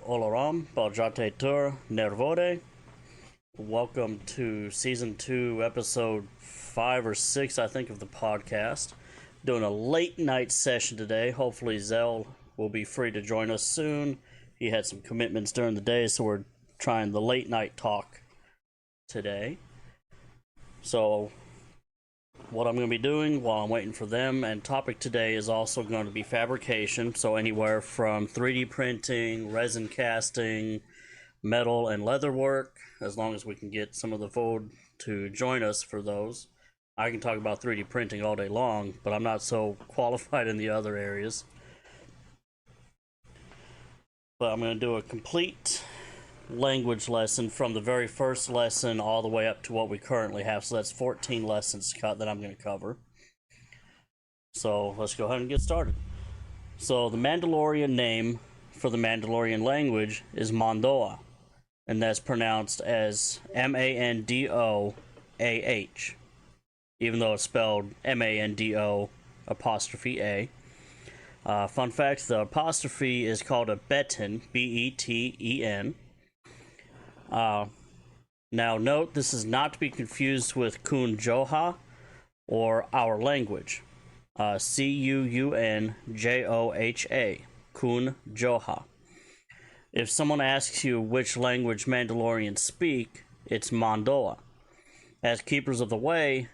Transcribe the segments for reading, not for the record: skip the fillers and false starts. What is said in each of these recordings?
Oloram, Baljate Tur, Nervode. Welcome to Season 2, Episode 5 or 6, I think, of the podcast. Doing a late night session today. Hopefully Xell will be free to join us soon. He had some commitments during the day, so we're trying the late night talk today. So, what I'm going to be doing while I'm waiting for them, and topic today is also going to be fabrication, so anywhere from 3D printing, resin casting, metal and leather work, as long as we can get some of the food to join us for those. I can talk about 3D printing all day long, but I'm not so qualified in the other areas. But I'm going to do a complete language lesson from the very first lesson all the way up to what we currently have. So that's 14 lessons cut that I'm going to cover. So let's go ahead and get started. So the Mandalorian name for the Mandalorian language is Mandoah, and that's pronounced as Mandoah, even though it's spelled Mando apostrophe A. Fun fact, the apostrophe is called a beten, B-E-T-E-N. Now note, this is not to be confused with Kun Joha or our language. C-U-U-N-J-O-H-A, Kun Joha. If someone asks you which language Mandalorians speak, it's Mandoah. As keepers of the way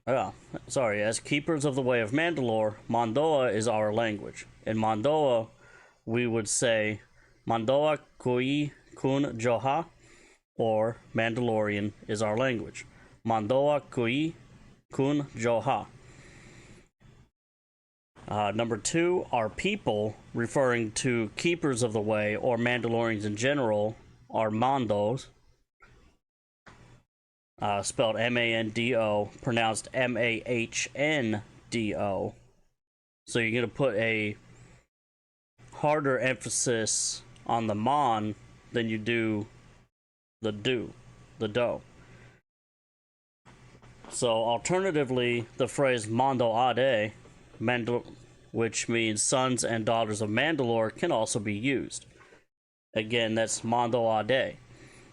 of Mandalore, Mandoah is our language. In Mandoah, we would say Mandoah Kui Kun Joha, or Mandalorian is our language. Mandoah Kui Kun Joha. Number 2, our people, referring to keepers of the way or Mandalorians in general, are Mandos, spelled M-A-N-D-O, pronounced M-A-H-N-D-O. So you're going to put a harder emphasis on the man than you do the do. So alternatively, the phrase Mando Ade, which means sons and daughters of Mandalore, can also be used. Again, that's Mando Ade,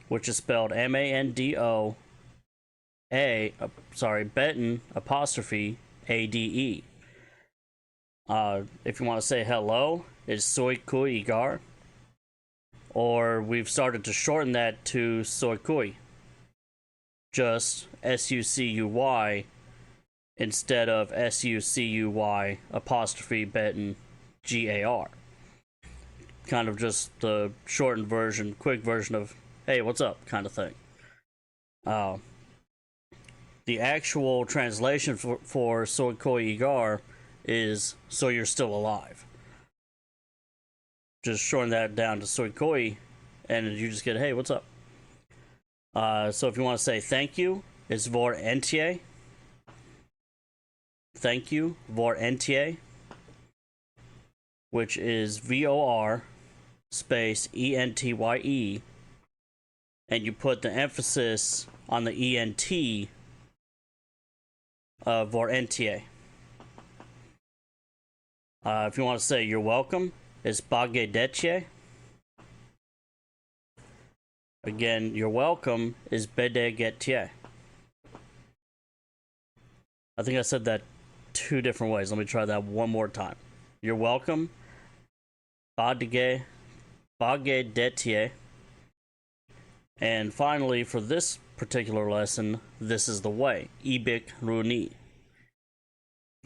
which is spelled M-A-N-D-O, beten apostrophe A-D-E. If you want to say hello, it's Soy Kui Igar. Or we've started to shorten that to Soy Kui. Just S-U-C-U-Y instead of S-U-C-U-Y apostrophe beten G-A-R. Kind of just the shortened version, quick version of, hey, what's up, kind of thing. The actual translation for Soy Koi Igar is so you're still alive. Just shorten that down to Soy Koi, and you just get, hey, what's up? So if you want to say thank you, it's Vor Entie. Thank you, Vor Entie, which is V-O-R space E-N-T-Y-E, and you put the emphasis on the E-N-T of Vor Entie. If you want to say you're welcome, it's Bagedetje. Again, you're welcome is Bedegetje. I think I said that 2 different ways. Let me try that one more time. You're welcome, Bagedetje. And finally, for this particular lesson, this is the way, Ibik Runi.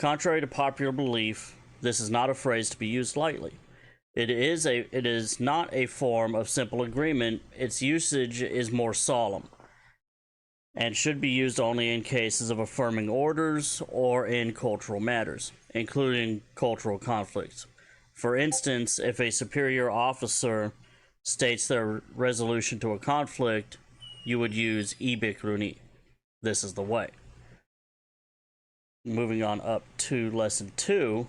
Contrary to popular belief, this is not a phrase to be used lightly. It is not a form of simple agreement. Its usage is more solemn and should be used only in cases of affirming orders or in cultural matters, including cultural conflicts. For instance, if a superior officer states their resolution to a conflict, you would use Ibik Runi. This is the way. Moving on up to lesson 2.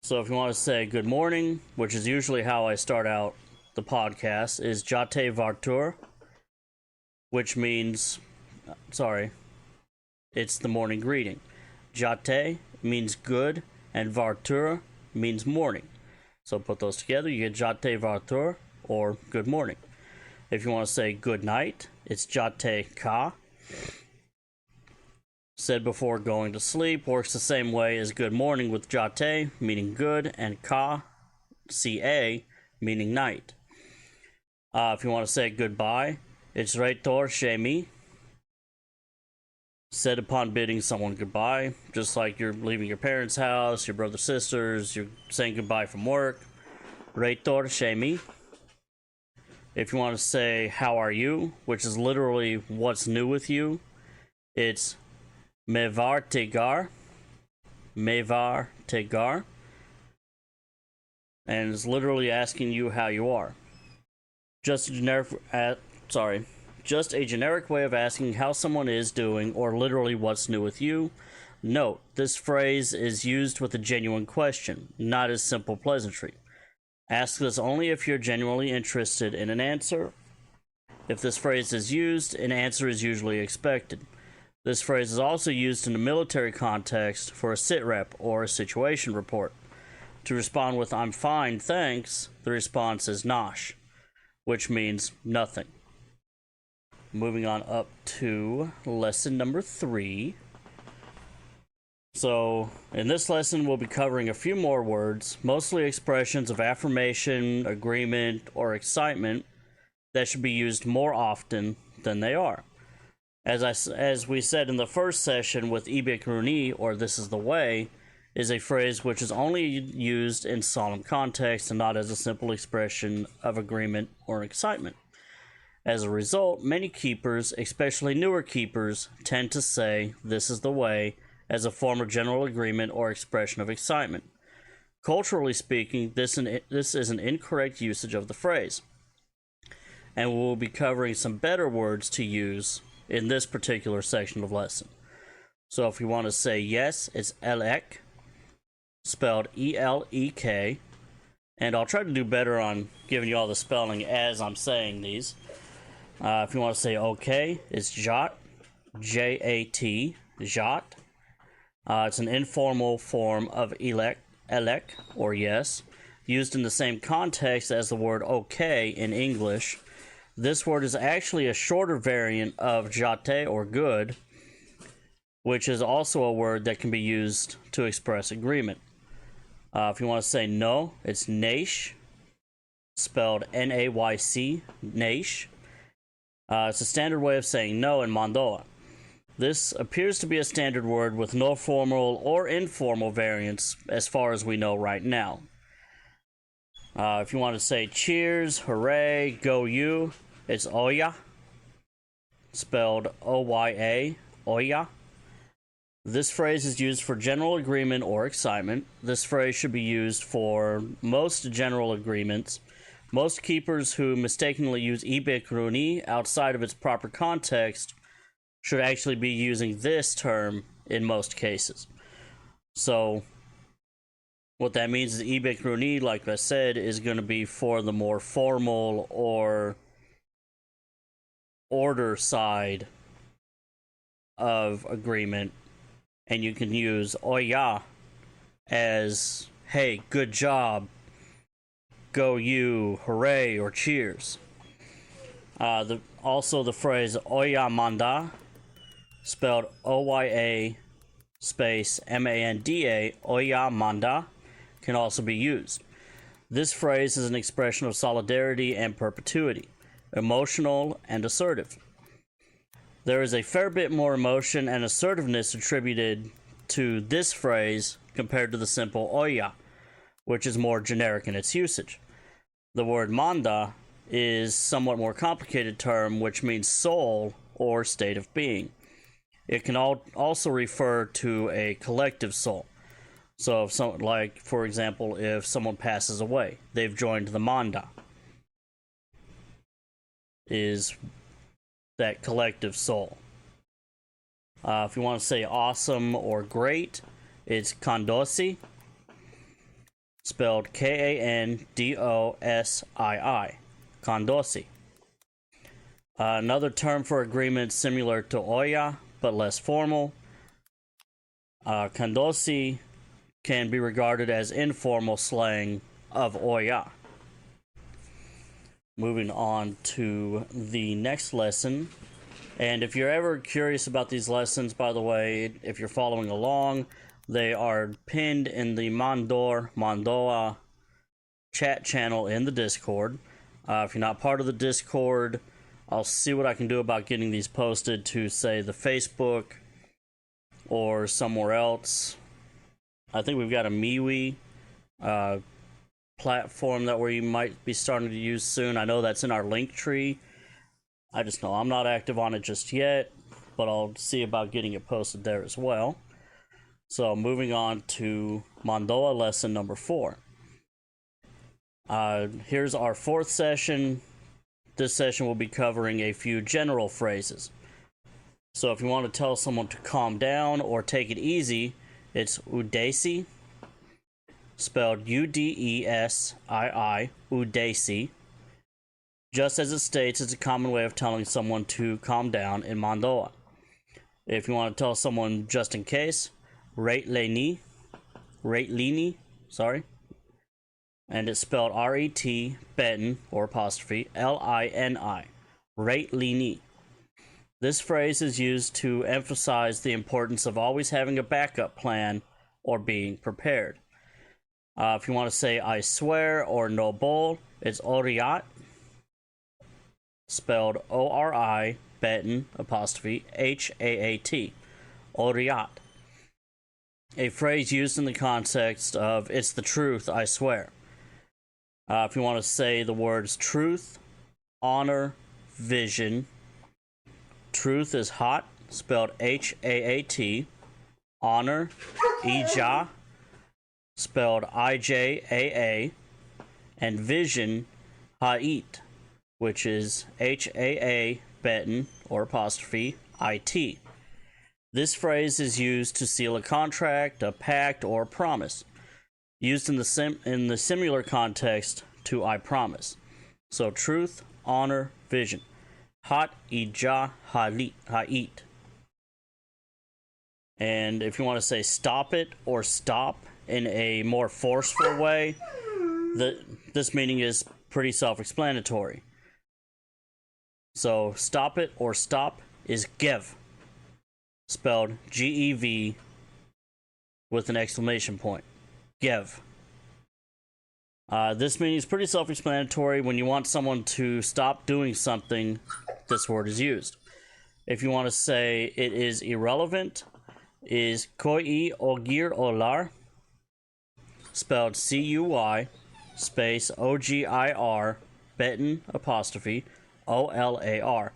So if you want to say good morning, which is usually how I start out the podcast, is Jate Vartur, which means, it's the morning greeting. Jate means good, and Vartur means morning. So put those together, you get jate vartur, or good morning. If you want to say good night, it's jate ka. Said before going to sleep, works the same way as good morning with jate, meaning good, and ka, ca, meaning night. If you want to say goodbye, it's reitor shemi. Said upon bidding someone goodbye, just like you're leaving your parents' house, your brother, sisters, you're saying goodbye from work. Reitor shemi. If you want to say how are you, which is literally what's new with you, it's mevar tegar. Mevar tegar. And it's literally asking you how you are. Just a generic way of asking how someone is doing, or literally what's new with you. Note, this phrase is used with a genuine question, not as simple pleasantry. Ask this only if you're genuinely interested in an answer. If this phrase is used, an answer is usually expected. This phrase is also used in a military context for a sitrep or a situation report. To respond with "I'm fine, thanks," the response is nosh, which means nothing. Moving on up to lesson number 3. So, in this lesson, we'll be covering a few more words, mostly expressions of affirmation, agreement, or excitement that should be used more often than they are. As we said in the first session with ibik runi, or this is the way, is a phrase which is only used in solemn context and not as a simple expression of agreement or excitement. As a result, many keepers, especially newer keepers, tend to say "this is the way" as a form of general agreement or expression of excitement. Culturally speaking, this is an incorrect usage of the phrase, and we'll be covering some better words to use in this particular section of lesson. So if you want to say yes, it's elek, spelled E-L-E-K, and I'll try to do better on giving you all the spelling as I'm saying these. If you want to say okay, it's jat, J-A-T, jat. It's an informal form of elek, or yes, used in the same context as the word okay in English. This word is actually a shorter variant of jate, or good, which is also a word that can be used to express agreement. If you want to say no, it's naish, spelled N-A-Y-C, naish. It's a standard way of saying no in Mondoa. This appears to be a standard word with no formal or informal variants as far as we know right now. If you want to say cheers, hooray, go you, it's oya, spelled O-Y-A, oya. This phrase is used for general agreement or excitement. This phrase should be used for most general agreements. Most keepers who mistakenly use ibik runi outside of its proper context should actually be using this term in most cases. So what that means is ibik runi, like I said, is going to be for the more formal or order side of agreement, and you can use oya as hey, good job, go you, hooray, or cheers. Also the phrase oya manda, spelled O-Y-A space M-A-N-D-A, oya manda, can also be used. This phrase is an expression of solidarity and perpetuity, emotional and assertive. There is a fair bit more emotion and assertiveness attributed to this phrase compared to the simple oya, which is more generic in its usage. The word manda is somewhat more complicated term which means soul or state of being. It can also refer to a collective soul. So if for example, if someone passes away, they've joined the manda, is that collective soul. If you want to say awesome or great, it's kandosi, spelled K-A-N-D-O-S-I-I, kandosi. Another term for agreement similar to oya, but less formal. Kandosi can be regarded as informal slang of Oya. Moving on to the next lesson. And if you're ever curious about these lessons, by the way, if you're following along, they are pinned in the Mandoa chat channel in the Discord. If you're not part of the Discord, I'll see what I can do about getting these posted to, say, the Facebook or somewhere else. I think we've got a MeWe platform that we might be starting to use soon. I know that's in our link tree. I just know I'm not active on it just yet, but I'll see about getting it posted there as well. So moving on to Mandoa lesson number 4. Here's our 4th session. This session will be covering a few general phrases. So if you want to tell someone to calm down or take it easy, it's udesi, spelled U-D-E-S-I-I, udesi. Just as it states, it's a common way of telling someone to calm down in Mandoa. If you want to tell someone just in case, rate lini, and it's spelled R-E-T, beten, or apostrophe, L-I-N-I, rate lini. This phrase is used to emphasize the importance of always having a backup plan or being prepared. If you want to say I swear or no bol, it's oriat, spelled O-R-I, beten, apostrophe, H-A-A-T, oriat. A phrase used in the context of it's the truth, I swear. If you want to say the words truth, honor, vision, truth is hot, spelled H-A-A-T, honor, ija, spelled I-J-A-A, and vision, ha'it, which is H-A-A, beten, or apostrophe, I-T. This phrase is used to seal a contract, a pact, or promise. Used in the similar context to I promise. So truth, honor, vision. Hat, ija, ha'it. And if you want to say stop it or stop in a more forceful way, this meaning is pretty self-explanatory. So stop it or stop is gev, spelled G-E-V with an exclamation point. Gev. This meaning is pretty self-explanatory. When you want someone to stop doing something, this word is used. If you want to say it is irrelevant, is koi ogir olar, spelled C-U-Y, space O-G-I-R, beten, apostrophe, O-L-A-R.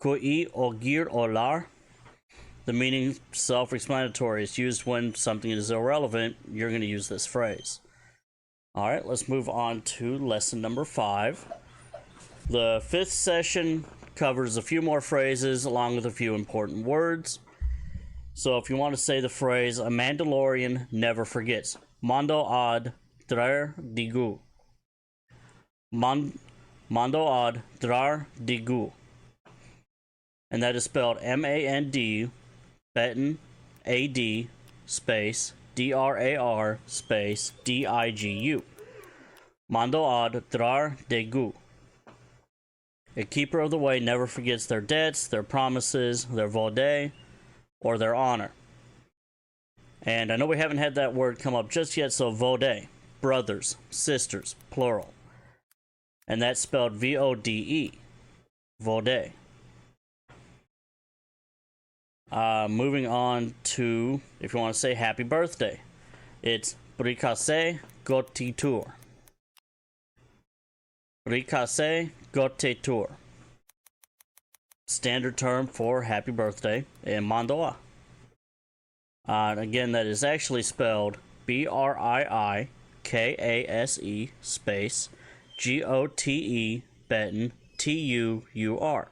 Koi ogir olar. The meaning, self-explanatory, is used when something is irrelevant. You're going to use this phrase. All right, let's move on to lesson number 5. The 5th session covers a few more phrases along with a few important words. So if you want to say the phrase, a Mandalorian never forgets. Mando ad drar digu. Mando ad drar digu. And that is spelled M-A-N-D, beten, A-D, space, D-R-A-R, space, D-I-G-U. Mando ad drar digu. A keeper of the way never forgets their debts, their promises, their vode, or their honor. And I know we haven't had that word come up just yet, so vode, brothers, sisters, plural. And that's spelled V-O-D-E, vode. Moving on to, if you want to say happy birthday, it's Brikase Gotitur. Brikase Gotitur. Standard term for happy birthday in Mandoa. Again, that is actually spelled B-R-I-I-K-A-S-E space G-O-T-E beten T-U-U-R.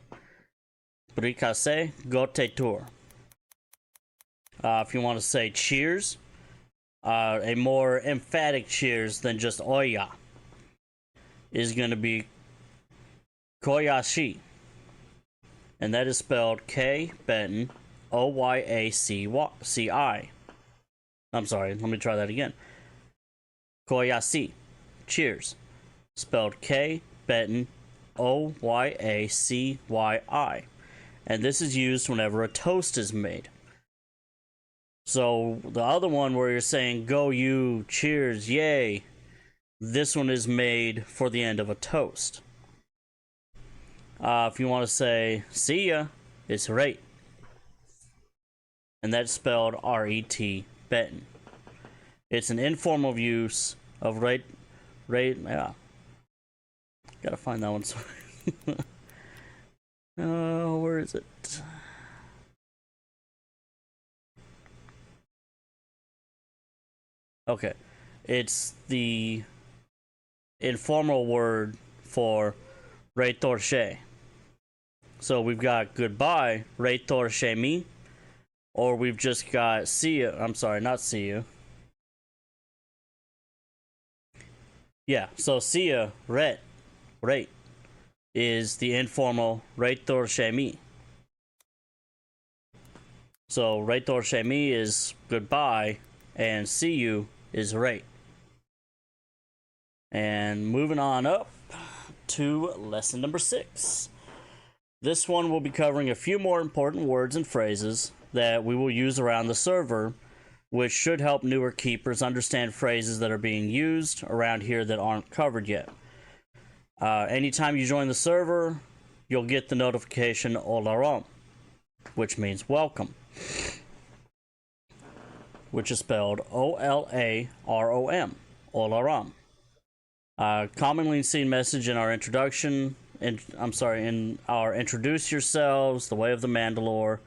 Brikase Gotitur. If you want to say cheers, a more emphatic cheers than just Oya is going to be Koyashi. And that is spelled K, beten, O-Y-A-C-I. I'm sorry, let me try that again. Koyashi. cheers, spelled K Betten Oyacyi, and this is used whenever a toast is made. So the other one where you're saying go you, cheers, yay, this one is made for the end of a toast. If you want to say see ya, it's rate, and that's spelled R-E-T, Betten. It's an informal use of rate, yeah. Gotta find that one. Where is it? Okay. It's the informal word for rate torche. So we've got goodbye, rate torche me, or we've just got see you. I'm sorry, not see you. Yeah, so see ya, rate is the informal rate torche me. So rate torche me is goodbye, and see you is rate. And moving on up to lesson number 6. This one will be covering a few more important words and phrases that we will use around the server, which should help newer keepers understand phrases that are being used around here that aren't covered yet. Anytime you join the server, you'll get the notification Olarom, which means welcome, which is spelled O-L-A-R-O-M, Olarom. Commonly seen message in our introduction, in our introduce yourselves, the way of the Mandalore,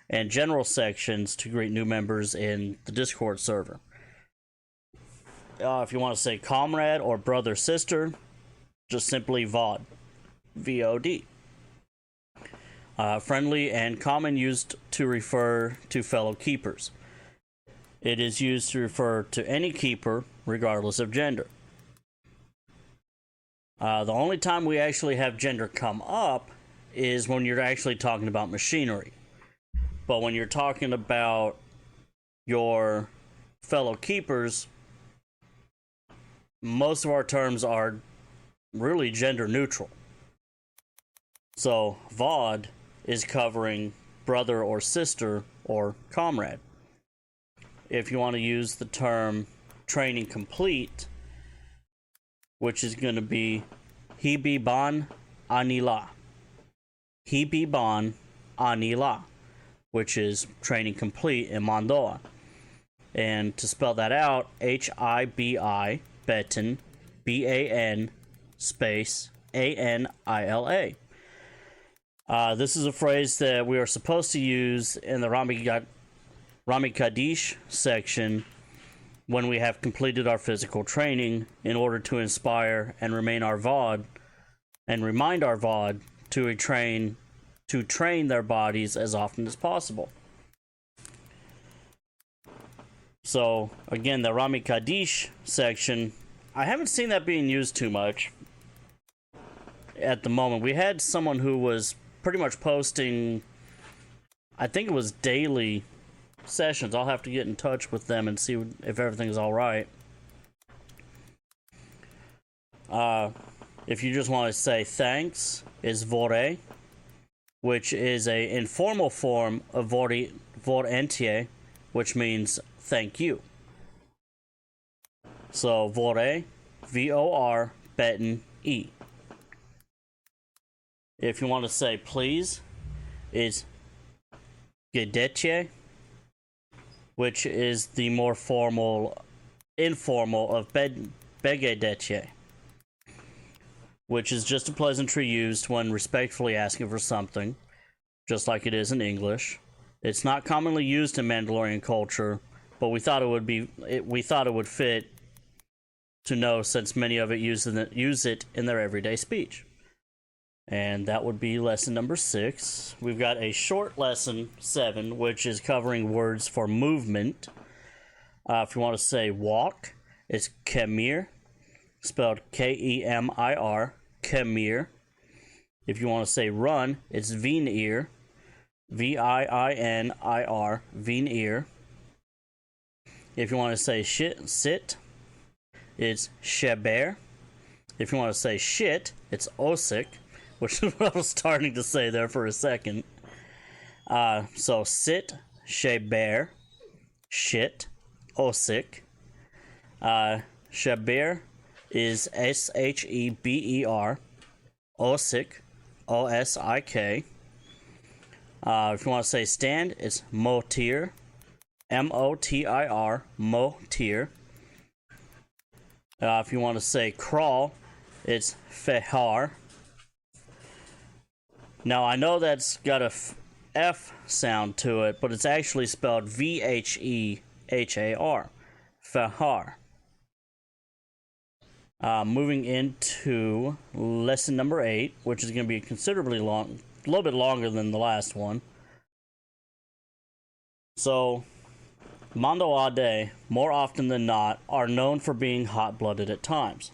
and general sections to greet new members in the Discord server. If you want to say comrade or brother sister, just simply VOD, V-O-D. Friendly and common used to refer to fellow keepers. It is used to refer to any keeper, regardless of gender. The only time we actually have gender come up is when you're actually talking about machinery. But when you're talking about your fellow keepers, most of our terms are really gender neutral. So VOD is covering brother or sister or comrade. If you want to use the term training complete, which is going to be Hibiban Anila. Hibiban Anila, which is training complete in Mandoa. And to spell that out, H-I-B-I, Betten, B-A-N, space, A-N-I-L-A. This is a phrase that we are supposed to use in the Rami Kaddish section when we have completed our physical training in order to inspire and remind our VOD to train their bodies as often as possible. So again, the Rami Kaddish section, I haven't seen that being used too much at the moment. We had someone who was pretty much posting, I think it was daily sessions. I'll have to get in touch with them and see if everything's all right. If you just want to say thanks, is vore, which is a informal form of vorentie, which means thank you. So vore, V-O-R, Betten, E. If you want to say please, is gedetje, which is the more informal of begedetje, which is just a pleasantry used when respectfully asking for something, just like it is in English. It's not commonly used in Mandalorian culture, but we thought it would fit to know, since many of it use it in their everyday speech. And that would be lesson number 6. We've got a short lesson 7, which is covering words for movement. If you want to say walk, it's kemir, spelled K-E-M-I-R, kemir. If you want to say run, it's vinir, V-I-I-N-I-R, vinir. If you want to say sit, it's sheber, If you want to say shit, it's osik, which is what I was starting to say there for a second. So sit, sheber, shit, osik. Sheber is Sheber, osik, osik. If you want to say stand, it's motir, motir, motir. If you want to say crawl, it's fehar. Now, I know that's got a F sound to it, but it's actually spelled Vhehar. Fehar. Moving into lesson number 8, which is going to be considerably long, a little bit longer than the last one. So, Mandoade, more often than not, are known for being hot-blooded at times.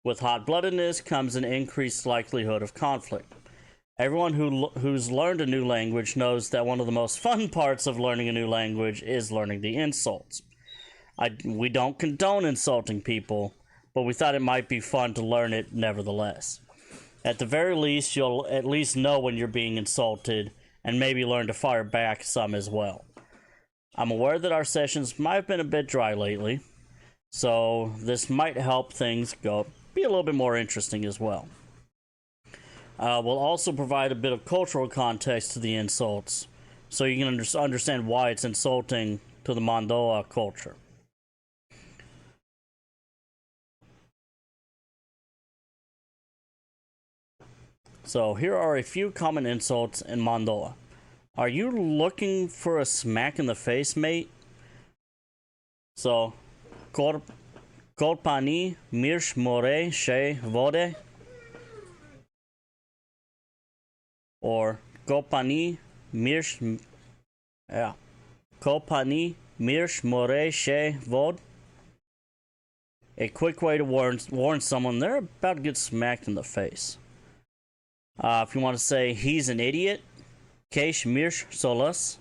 With hot-bloodedness comes an increased likelihood of conflict. Everyone who's learned a new language knows that one of the most fun parts of learning a new language is learning the insults. We don't condone insulting people, but we thought it might be fun to learn it nevertheless. At the very least, you'll at least know when you're being insulted, and maybe learn to fire back some as well. I'm aware that our sessions might have been a bit dry lately, so this might help things be a little bit more interesting as well. We'll also provide a bit of cultural context to the insults, so you can understand why it's insulting to the Mandoa culture. So here are a few common insults in Mandoa. Are you looking for a smack in the face, mate? So, Kolpani mirsh more she vode? Or Kolpani mirsh more she vod? A quick way to warn someone they're about to get smacked in the face. If you want to say he's an idiot, Keish mirsh solas.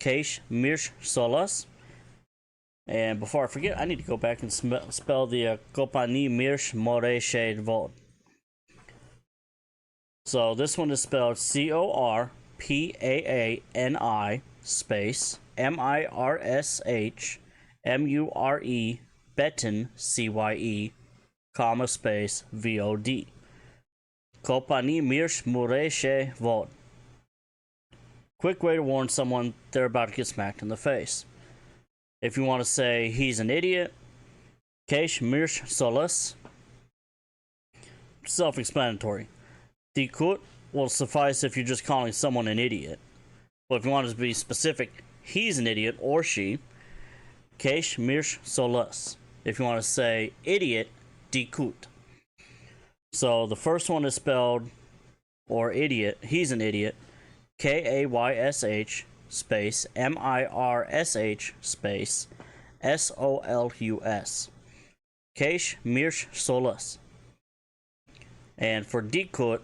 Keish mirsh solas. And before I forget, I need to go back and spell the Kopani mirsh more shade vod. So this one is spelled Corpaani space mirshmure beton cye comma space vod. Kopani mirsh more she vod. Quick way to warn someone they're about to get smacked in the face. If you want to say he's an idiot, Keish mirsh solas. Self-explanatory. Dikut will suffice if you're just calling someone an idiot. But if you want to be specific, he's an idiot or she, Keish mirsh solas. If you want to say idiot, dikut. So the first one is spelled, or idiot, he's an idiot, Kaysh space mirsh space solus. Keish mirsh solas. And for dikut,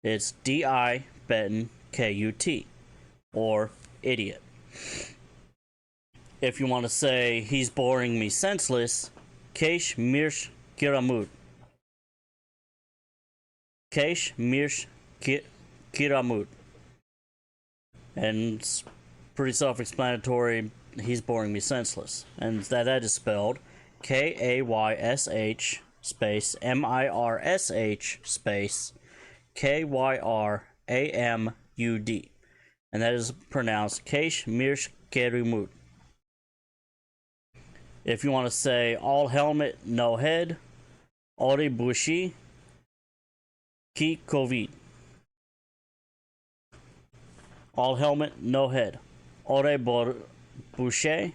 it's di beton kut, or idiot. If you want to say he's boring me senseless, Keish mirsh kiramut. Keish mirsh kiramut. And it's pretty self-explanatory. He's boring me senseless. And that is spelled Kaysh space mirsh space kyramud. And that is pronounced Keish mirsh kerimut. If you want to say all helmet, no head, ori bushi ki covid. All helmet, no head. Ore bouche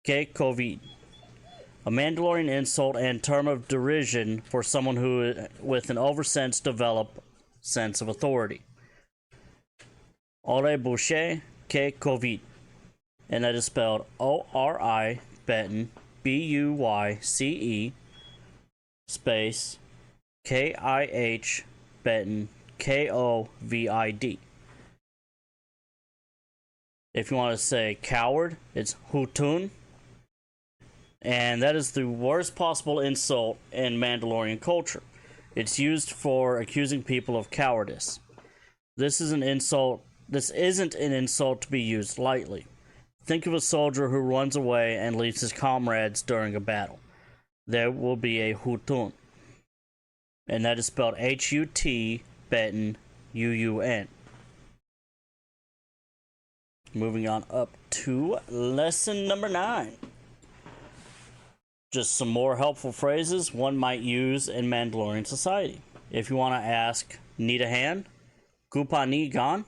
ke covid. A Mandalorian insult and term of derision for someone who, with an oversense, developed sense of authority. Ore bouche ke covid. And that is spelled O-R-I beton B-U-Y-C-E space K-I-H beton K-O-V-I-D. If you want to say coward, it's hutun. And that is the worst possible insult in Mandalorian culture. It's used for accusing people of cowardice. This is an insult. This isn't an insult to be used lightly. Think of a soldier who runs away and leaves his comrades during a battle. There will be a hutun. And that is spelled H-U-T, Beton, U-U-N. Moving on up to lesson number 9. Just some more helpful phrases one might use in Mandalorian society. If you want to ask, need a hand? Kupani gan?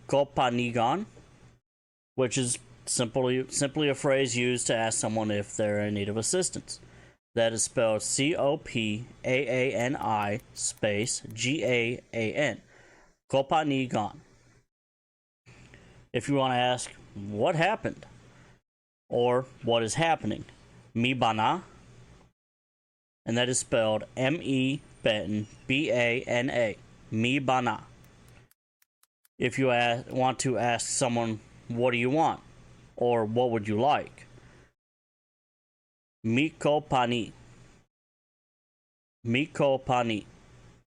Kopani gan? Which is simply a phrase used to ask someone if they're in need of assistance. That is spelled C-O-P-A-A-N-I space G-A-A-N. Kopani gan. If you want to ask, what happened? Or what is happening? Mi bana. And that is spelled M-E Beton B-A-N-A. Mi bana. If you want to ask someone, what do you want? Or what would you like? Miko pani. Miko pani.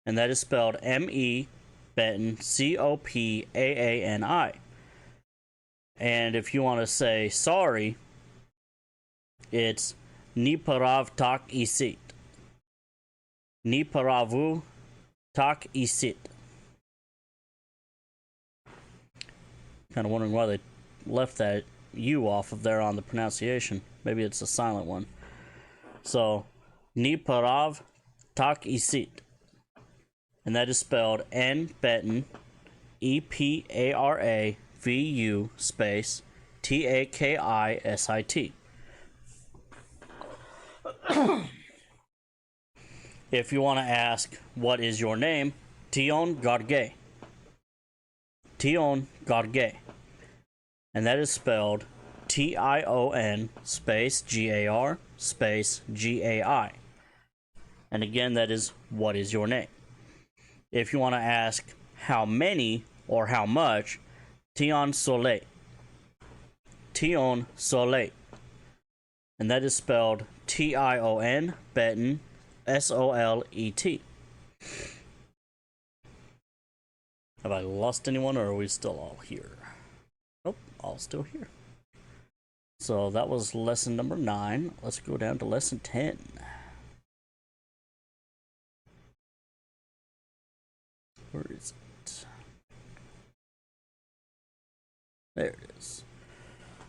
And that is spelled M-E Beton C-O-P-A-A-N-I. And if you want to say sorry, it's Ni parav tak isit. Ni paravu tak isit. Kind of wondering why they left that U off of there on the pronunciation. Maybe it's a silent one. So, Ni parav tak isit. And that is spelled N Beton E-P-A-R-A-V-U space T-A-K-I-S-I-T. If you want to ask, what is your name? Tion Garge. Tion Garge. And that is spelled T-I-O-N space G-A-R space G-A-I. And again, that is, what is your name? If you want to ask, how many or how much, Tion Soleil. Tion Soleil. And that is spelled T-I-O-N, Beton, S-O-L-E-T. Have I lost anyone, or are we still all here? Nope, all still here. So that was lesson number 9. Let's go down to lesson 10. Where is it? There it is.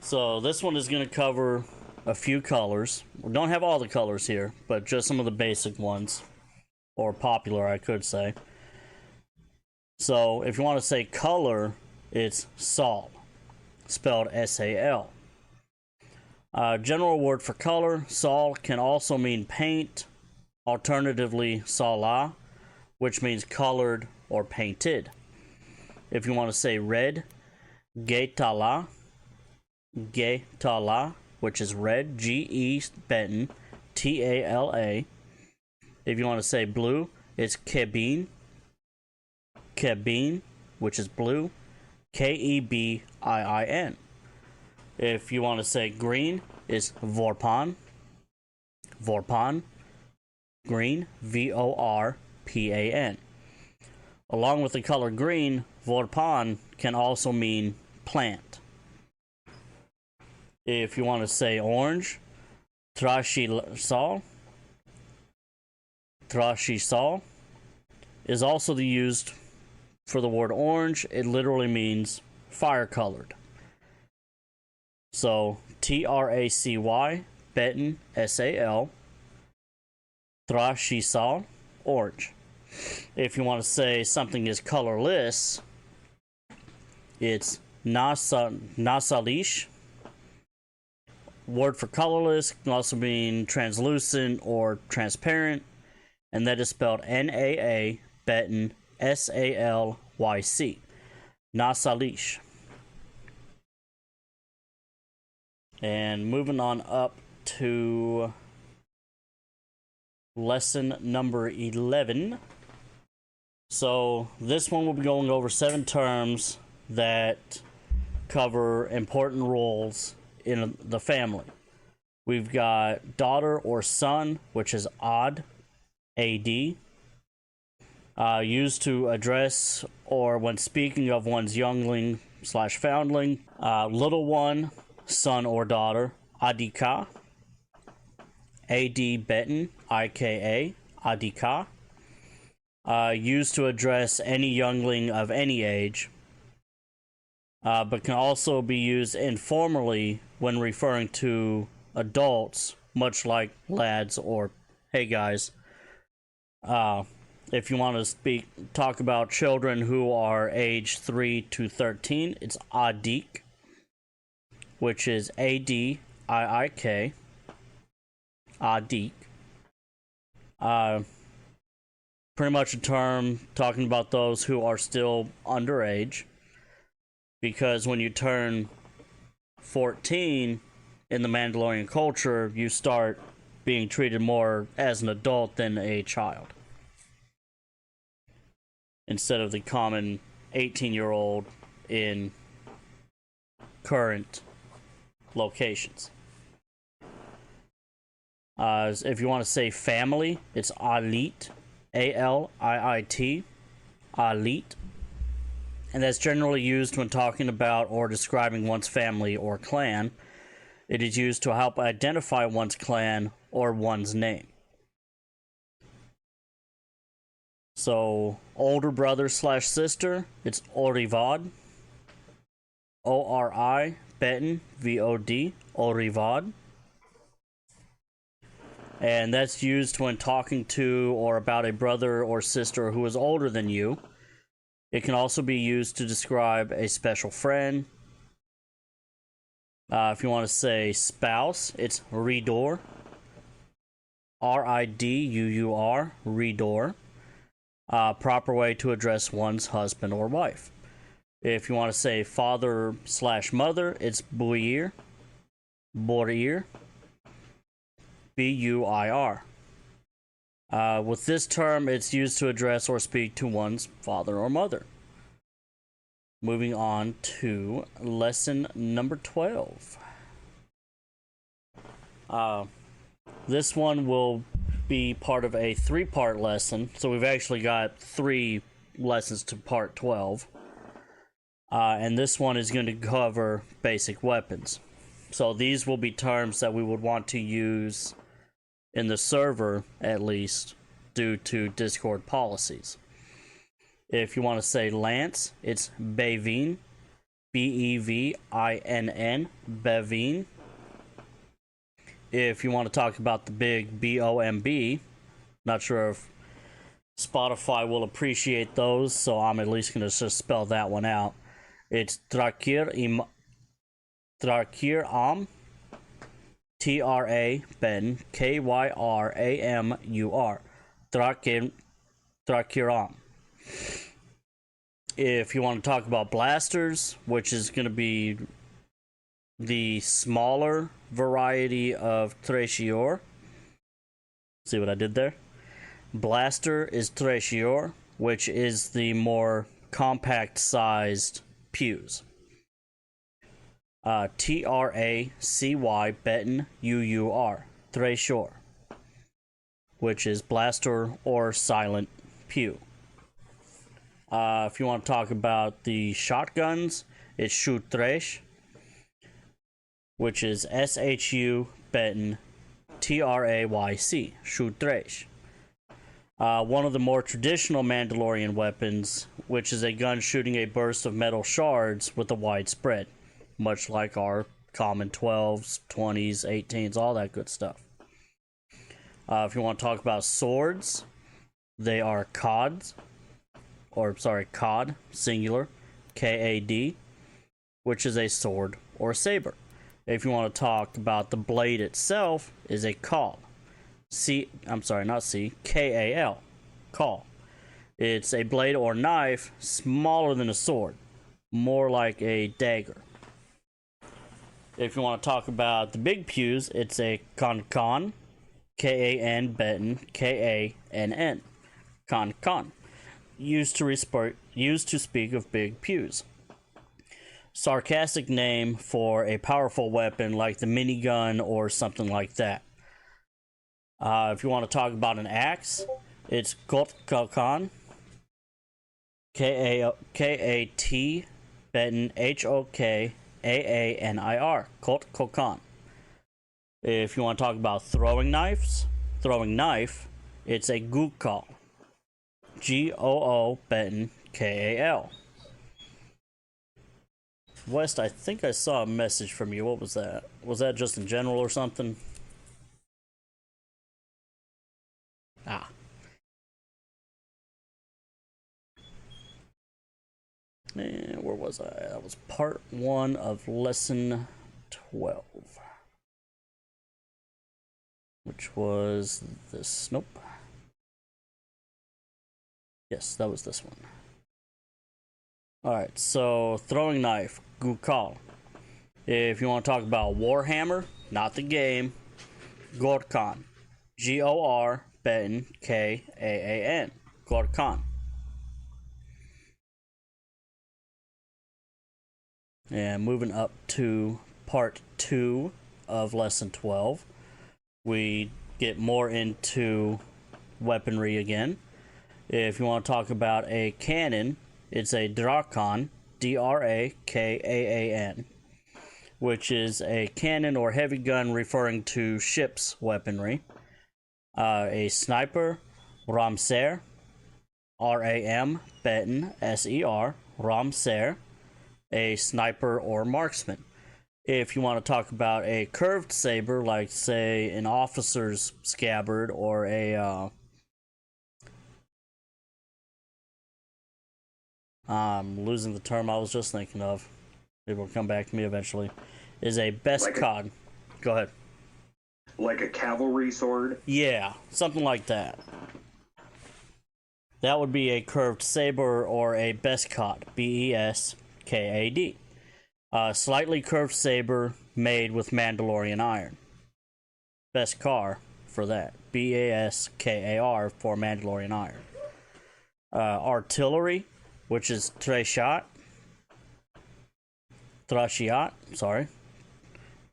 So this one is going to cover a few colors. We don't have all the colors here, but just some of the basic ones, or popular, I could say. So if you want to say color, it's Sal, spelled S-A-L. General word for color, Sal can also mean paint, alternatively Sala, which means colored or painted. If you want to say red, Getala, Getala, which is red, G-E Beton, T-A-L-A. If you want to say blue, it's Kebin, Kebin, which is blue, K-E-B-I-I-N. If you want to say green, it's Vorpan, Vorpan, green, V-O-R-P-A-N. Along with the color green, Vorpan can also mean plant. If you want to say orange, Trashisal, Trashisal is also used for the word orange. It literally means fire colored. So T-R-A-C-Y, Beton, S-A-L, Trashisal, orange. If you want to say something is colorless, it's Nasalish. Word for colorless can also mean translucent or transparent, and that is spelled N-A-A, Beton, S-A-L-Y-C. Nasalish. And moving on up to lesson number 11. So this one will be going over 7 terms that cover important roles in the family. We've got daughter or son, which is Ad, AD, used to address or when speaking of one's youngling slash foundling. Little one, son or daughter, Adika, AD Betten, IKA, Adika. Used to address any youngling of any age, but can also be used informally when referring to adults, much like lads or hey guys. If you want to talk about children who are age 3 to 13, it's Adik, which is ADIIK, Adik. Pretty much a term talking about those who are still underage, because when you turn 14 in the Mandalorian culture, you start being treated more as an adult than a child, instead of the common 18-year-old in current locations. If you want to say family, it's Alit, ALIIT, Alit. And that's generally used when talking about or describing one's family or clan. It is used to help identify one's clan or one's name. So, older brother slash sister, it's Orivad, ORI, Betten, VOD, Orivad. And that's used when talking to or about a brother or sister who is older than you. It can also be used to describe a special friend. If you want to say spouse, it's Ridor, RIDUUR, Ridor. Proper way to address one's husband or wife. If you want to say father slash mother, it's Buir, Borir, BUIR. With this term, it's used to address or speak to one's father or mother. Moving on to lesson number 12. This one will be part of a 3-part lesson, so we've actually got 3 lessons to part 12. And this one is going to cover basic weapons. So these will be terms that we would want to use in the server, at least, due to Discord policies. If you want to say lance, it's Bevin, BEVINN, Bevin. If you want to talk about the big BOMB, not sure if Spotify will appreciate those, so I'm at least going to just spell that one out. It's Trakir Am, TRA Ben, KYRAMUR, Trakiram. If you want to talk about blasters, which is going to be the smaller variety of Threshior. See what I did there? Blaster is Threshior, which is the more compact sized pews. TRACY Betten UUR, Threshior, which is blaster or silent pew. If you want to talk about the shotguns, it's Shoot Thresh, which is SHU Betten TRAYC, Shoot Thresh. One of the more traditional Mandalorian weapons, which is a gun shooting a burst of metal shards with a wide spread, much like our common 12s, 20s, 18s, all that good stuff. If you want to talk about swords, they are COD, singular, KAD, which is a sword or saber. If you want to talk about the blade itself, is a call. KAL, call. It's a blade or knife smaller than a sword, more like a dagger. If you want to talk about the big pews, it's a Kankan, KAN Betten, KANN, Kankan. Used to speak of big pews. sarcastic name for a powerful weapon like the minigun or something like that. If you want to talk about an axe, it's Kotkakan. K-A-T Betten H-O-K-A-A-N-I-R. Kotkakan. If you want to talk about throwing knife, it's a Gukal. G-O-O Betten K-A-L. West, I think I saw a message from you. What was that? Was that just in general or something? Ah. And where was I? That was part 1 of lesson 12. Which was this. Nope. Yes, that was this one. Alright, so throwing knife, Gukal. If you want to talk about Warhammer, not the game, Gorkan. G-O-R Betten K-A-A-N. Gorkan. And moving up to part 2 of lesson 12, we get more into weaponry again. If you want to talk about a cannon, it's a Drakan, D-R-A-K-A-A-N, which is a cannon or heavy gun referring to ship's weaponry. A sniper, Ramser, R-A-M, Betten, S-E-R, Ramser, a sniper or marksman. If you want to talk about a curved saber, like say an officer's scabbard or a I'm losing the term I was just thinking of. It will come back to me eventually. Is a best cod. Go ahead. Like a cavalry sword? Yeah, something like that. That would be a curved saber or a beskad. B-E-S-K-A-D. Slightly curved saber made with Mandalorian iron. Beskar for that. B-A-S-K-A-R for Mandalorian iron. Artillery, which is Trashiat, sorry.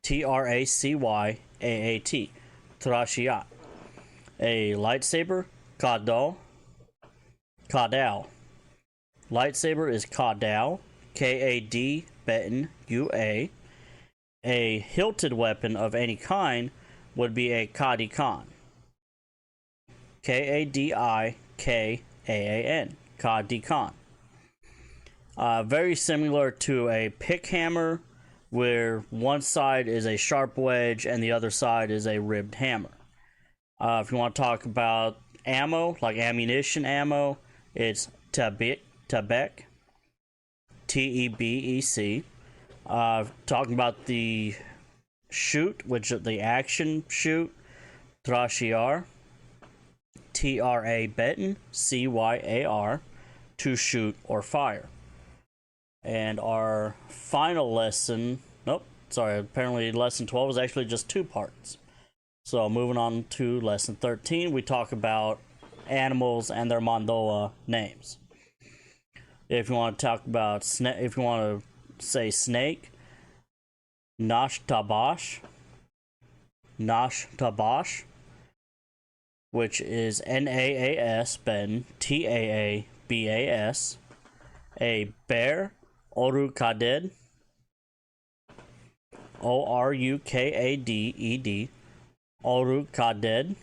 T-R-A-C-Y-A-A-T. Trashiat. A lightsaber, Kadal. Lightsaber is Kadal. K-A-D, Betten, U-A. A hilted weapon of any kind would be a Kadikan. K-A-D-I-K-A-A-N. Kadikan. Very similar to a pick hammer, where one side is a sharp wedge and the other side is a ribbed hammer. If you want to talk about ammo, like ammunition ammo, it's Tabek, T-E-B-E-C. Talking about the shoot, which is the action shoot, Trashiar, T-R-A Betten, C-Y-A-R, to shoot or fire. And our final lesson, apparently lesson 12 is actually just 2 parts. So moving on to lesson 13, we talk about animals and their Mondoa names. If you want to talk about if you want to say snake, Nashtabash, which is N-A-A-S, Ben, T-A-A-B-A-S. A bear, Orukaded, O-R-U-K-A-D-E-D, Orukaded.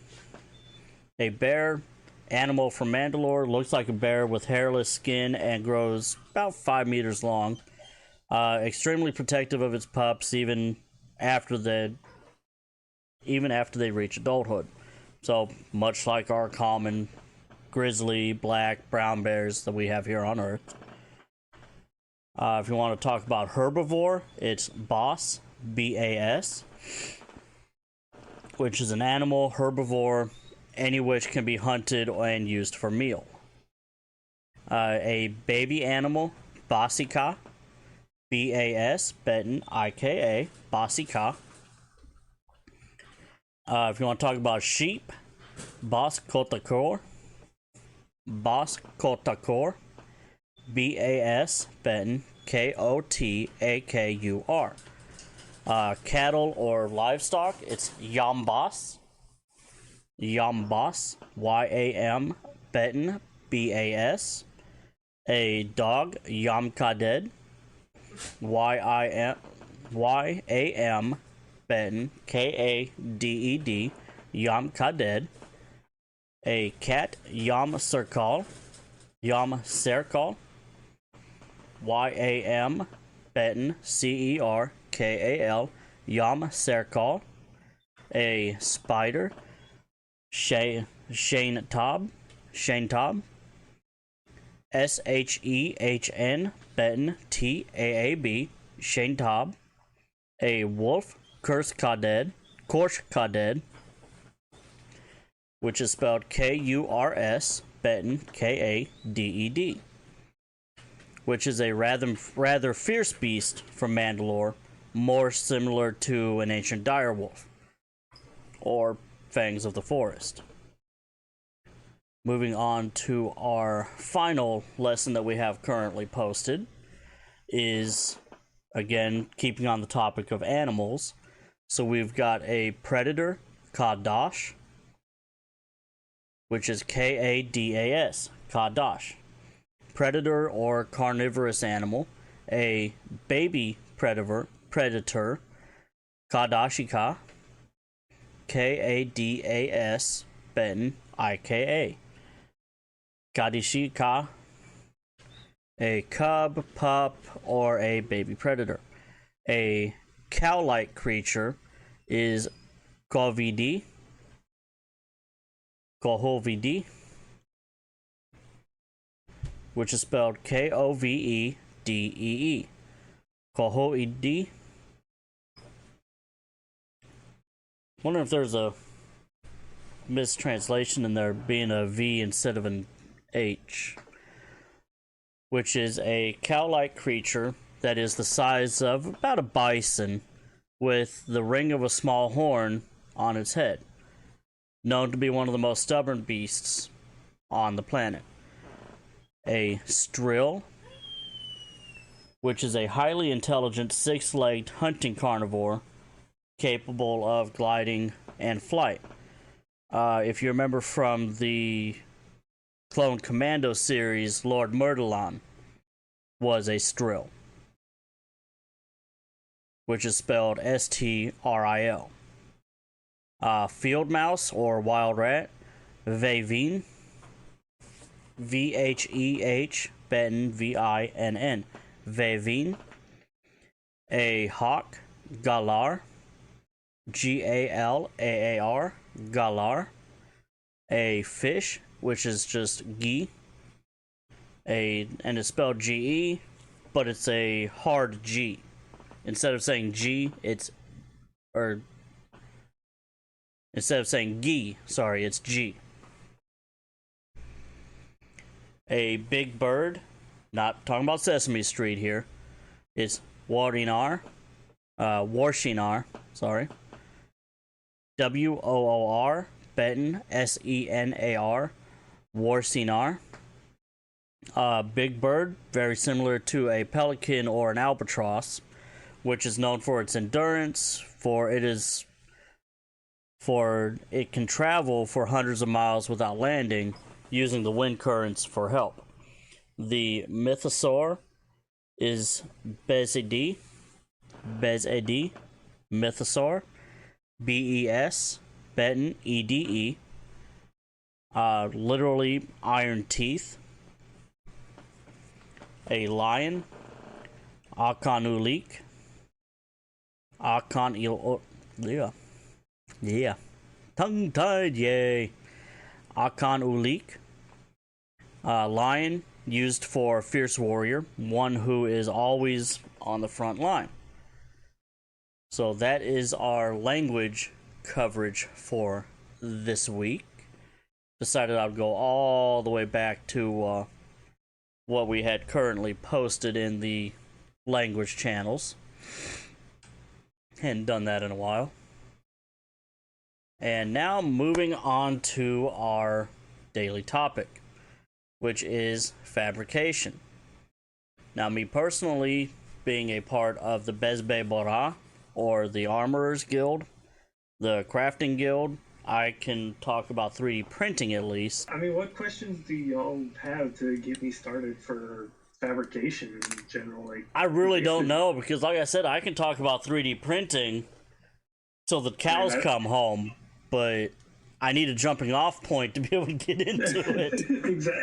A bear animal from Mandalore, looks like a bear with hairless skin and grows about 5 meters long. Extremely protective of its pups, even after they reach adulthood. So much like our common grizzly, black, brown bears that we have here on Earth. If you want to talk about herbivore, it's Bas, B-A-S, which is an animal herbivore, any which can be hunted and used for meal. A baby animal, Basika, B-A-S, Betten, I-K-A, Basika. If you want to talk about sheep, Bas Kotakor, B-A-S, Betten, Kotakur. Cattle or livestock, it's Yambas. Yambas. Yam Betten Bas. A dog, Yamkaded. Yam Betten Kaded. Yamkaded. A cat, Yam Serkal. Yam Serkal. Yam Betten Cerkal. Yam Serkal. A spider, Shane Tob. Shane Tob. Shehn Betten Taab. Shane Tob. A wolf, Kurskaded. Korskaded, which is spelled Kurs Betten Kaded, which is a rather fierce beast from Mandalore, more similar to an ancient direwolf or Fangs of the Forest. Moving on to our final lesson that we have currently posted is, again, keeping on the topic of animals. So we've got a predator, Kadash, which is Kadas, Kadash. Predator or carnivorous animal. A baby predator, Kadashika, Kadas, Betten Ika. Kadishika, a cub, pup, or a baby predator. A cow-like creature is Govidi, which is spelled Kovedee. Kohoidi. Wonder if there's a mistranslation in there being a V instead of an H. Which is a cow-like creature that is the size of about a bison with the ring of a small horn on its head. Known to be one of the most stubborn beasts on the planet. A strill, which is a highly intelligent six-legged hunting carnivore capable of gliding and flight. If you remember from the Clone Commando series, Lord Murtalon was a strill, which is spelled Stril. Field mouse or wild rat, Vavin, Vheh Betten Vinn, Vavin. A hawk, Galar, Galar, Galar. A fish, which is just Gi, and it's spelled Ge, but it's a hard G. Instead of saying G, instead of saying Gi, it's G. A big bird, not talking about Sesame Street here, it's Warshinar, sorry. Woor, Betten, Senar, Warsinar. Big bird, very similar to a pelican or an albatross, which is known for its endurance, for it can travel for hundreds of miles without landing, using the wind currents for help. The mythosaur is Bezedi, mythosaur, Bes, Betten, Ede, literally iron teeth. A lion, Akanulik, tongue-tied, yay. Akanulik, lion used for fierce warrior, one who is always on the front line. So that is our language coverage for this week. Decided I'd go all the way back to what we had currently posted in the language channels. Hadn't done that in a while. And now moving on to our daily topic, which is fabrication. Now, me personally, being a part of the Bezbe Bora, or the Armorers Guild, the Crafting Guild, I can talk about 3D printing at least. I mean, what questions do y'all have to get me started for fabrication in general? Like, I really don't know, because like I said, I can talk about 3D printing till the cows come home, but I need a jumping off point to be able to get into it.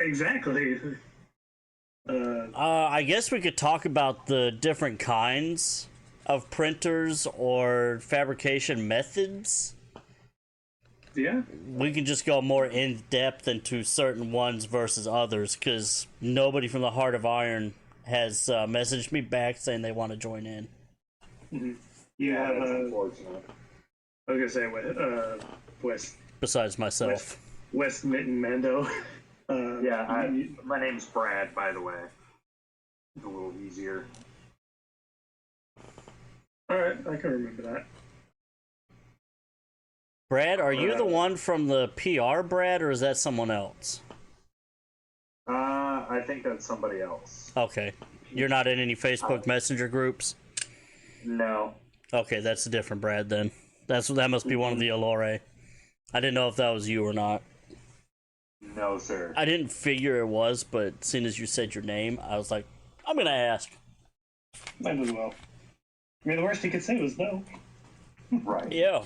Exactly. I guess we could talk about the different kinds of printers or fabrication methods. Yeah. We can just go more in depth into certain ones versus others, because nobody from the Heart of Iron has messaged me back saying they want to join in. Mm-hmm. Yeah, that's unfortunate. I was gonna say West. Besides myself, West Mitten Mando. My name's Brad, by the way. It's a little easier. All right, I can remember that. Brad, are you the one from the PR, Brad, or is that someone else? I think that's somebody else. Okay. You're not in any Facebook Messenger groups? No. Okay, that's a different Brad then. That must be one of the Allure. I didn't know if that was you or not. No, sir. I didn't figure it was, but as soon as you said your name, I was like, I'm gonna ask. Might as well. I mean, the worst he could say was no. Right. Yeah.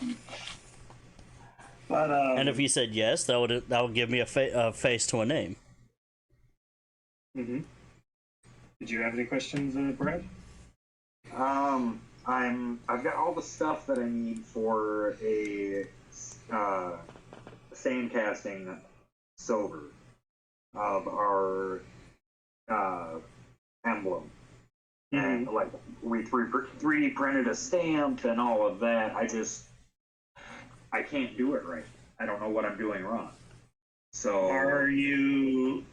But, and if he said yes, that would give me a face to a name. Mm-hmm. Did you have any questions, Brad? I've got all the stuff that I need for a sand casting silver of our emblem. Mm-hmm. And like we 3D printed a stamp and all of that. I can't do it right. I don't know what I'm doing wrong. So are you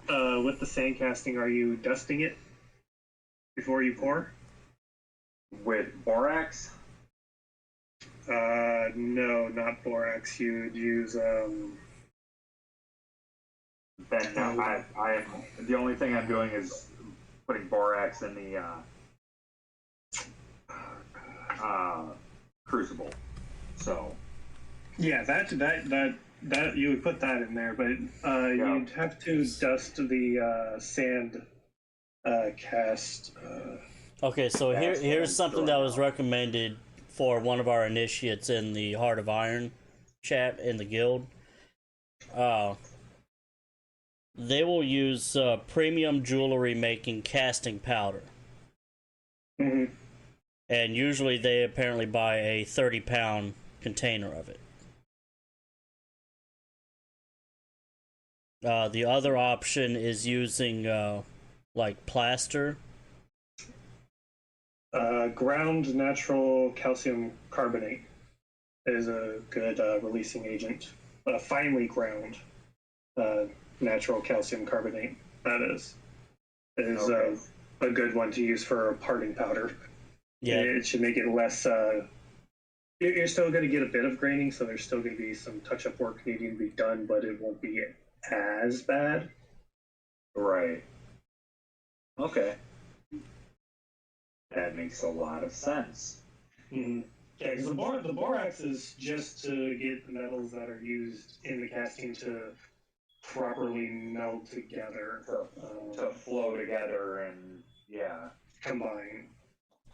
with the sand casting? Are you dusting it before you pour? With borax? No, not borax. You'd use Then no, I the only thing I'm doing is putting borax in the crucible. So yeah, that you would put that in there, but you'd have to dust the sand cast. Okay, so here's something that was recommended for one of our initiates in the Heart of Iron chat in the guild. They will use premium jewelry making casting powder. Mm-hmm. And usually they apparently buy a 30-pound container of it. The other option is using like plaster. Ground natural calcium carbonate is a good releasing agent. Finely ground natural calcium carbonate, that is okay. A good one to use for a parting powder. Yeah, it should make it less. You're still going to get a bit of graining, so there's still going to be some touch-up work needing to be done, but it won't be as bad. Right. Okay. That makes a lot of sense. Mm-hmm. Yeah, because the borax is just to get the metals that are used in the casting to properly meld together, to flow together and combine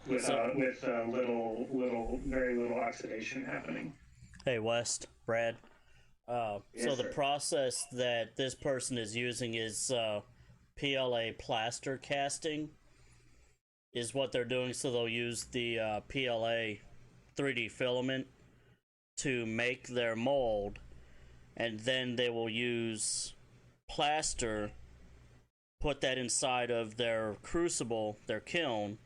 with very little oxidation happening. Hey, West, Brad. So the process that this person is using is PLA plaster casting. Is what they're doing, so they'll use the PLA 3D filament to make their mold, and then they will use plaster, put that inside of their crucible, their kiln,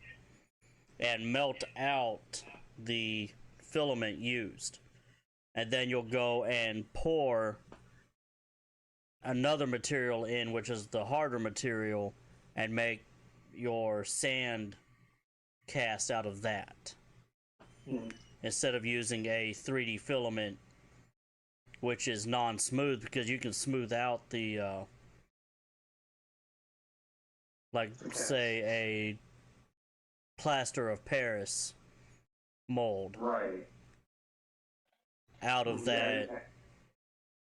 and melt out the filament used. And then you'll go and pour another material in, which is the harder material, and make your sand cast out of that. Instead of using a 3D filament, which is non-smooth, because you can smooth out the Like, say, a plaster of Paris mold. Right. Out of that.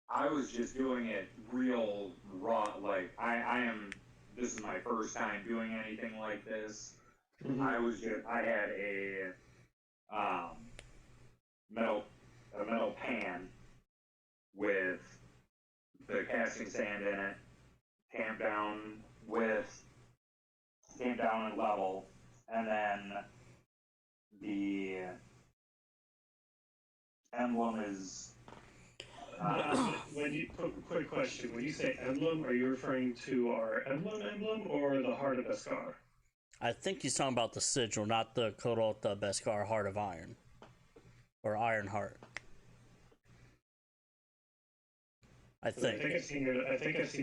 I was just doing it real raw. Like, this is my first time doing anything like this. Mm-hmm. I had a metal pan with the casting sand in it, tamped down and level, and then the emblem is. Quick question: when you say emblem, are you referring to our emblem, or the Heart of Beskar? I think he's talking about the sigil, not the Korota Beskar Heart of Iron. Or Iron Heart. I think I've seen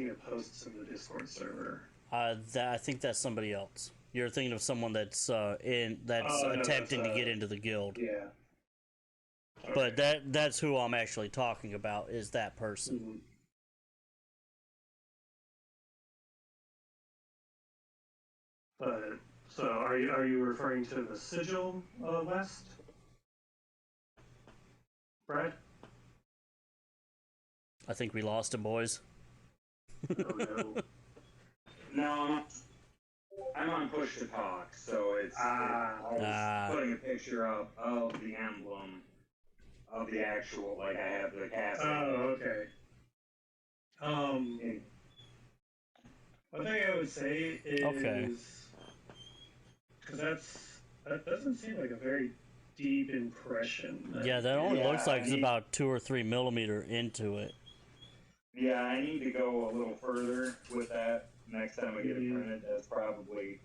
your posts in the Discord server. I think that's somebody else. You're thinking of someone that's attempting to get into the guild. Yeah. Okay. But that's who I'm actually talking about, is that person. Mm-hmm. So are you referring to the sigil West, Brad? I think we lost him, boys. Oh, no. No, I'm on push to talk, so I was putting a picture up of the emblem of the actual, like, I have the cast. Oh, okay. One thing I would say is, because that doesn't seem like a very deep impression. Yeah, that only looks like it's about 2 or 3 millimeter into it. Yeah, I need to go a little further with that next time I get it printed. That's probably,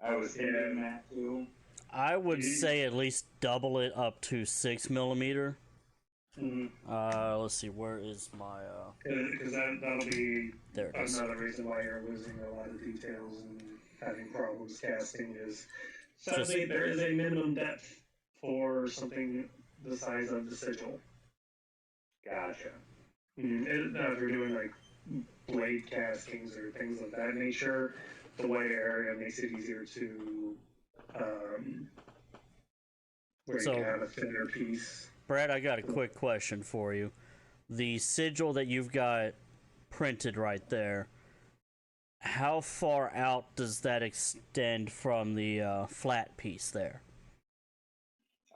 I was thinking that too. I would say at least double it up to 6 millimeter. Mm-hmm. Let's see, where is my Because that'll be there it is. Another reason why you're losing a lot of details and having problems casting is sadly there is a minimum depth for something the size of the sigil. Gotcha. Now if you're doing like blade castings or things of that nature, the white area makes it easier to where you can have a thinner piece. Brad, I got a quick question for you. The sigil that you've got printed right there, how far out does that extend from the flat piece there?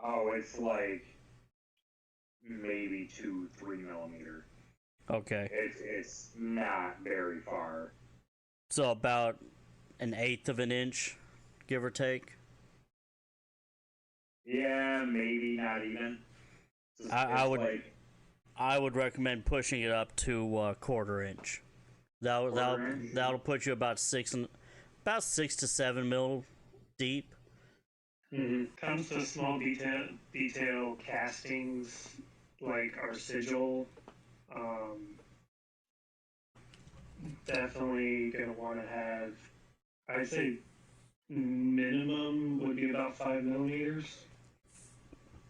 Oh, it's like maybe 2-3 millimeter. Okay. It's not very far. So about 1/8 of an inch, give or take? Yeah, maybe not even. I would recommend pushing it up to 1/4 inch. That'll put you about 6 to 7 mil deep. Comes to small detail castings like our sigil. Definitely gonna want to have. I'd say minimum would be about 5 millimeters.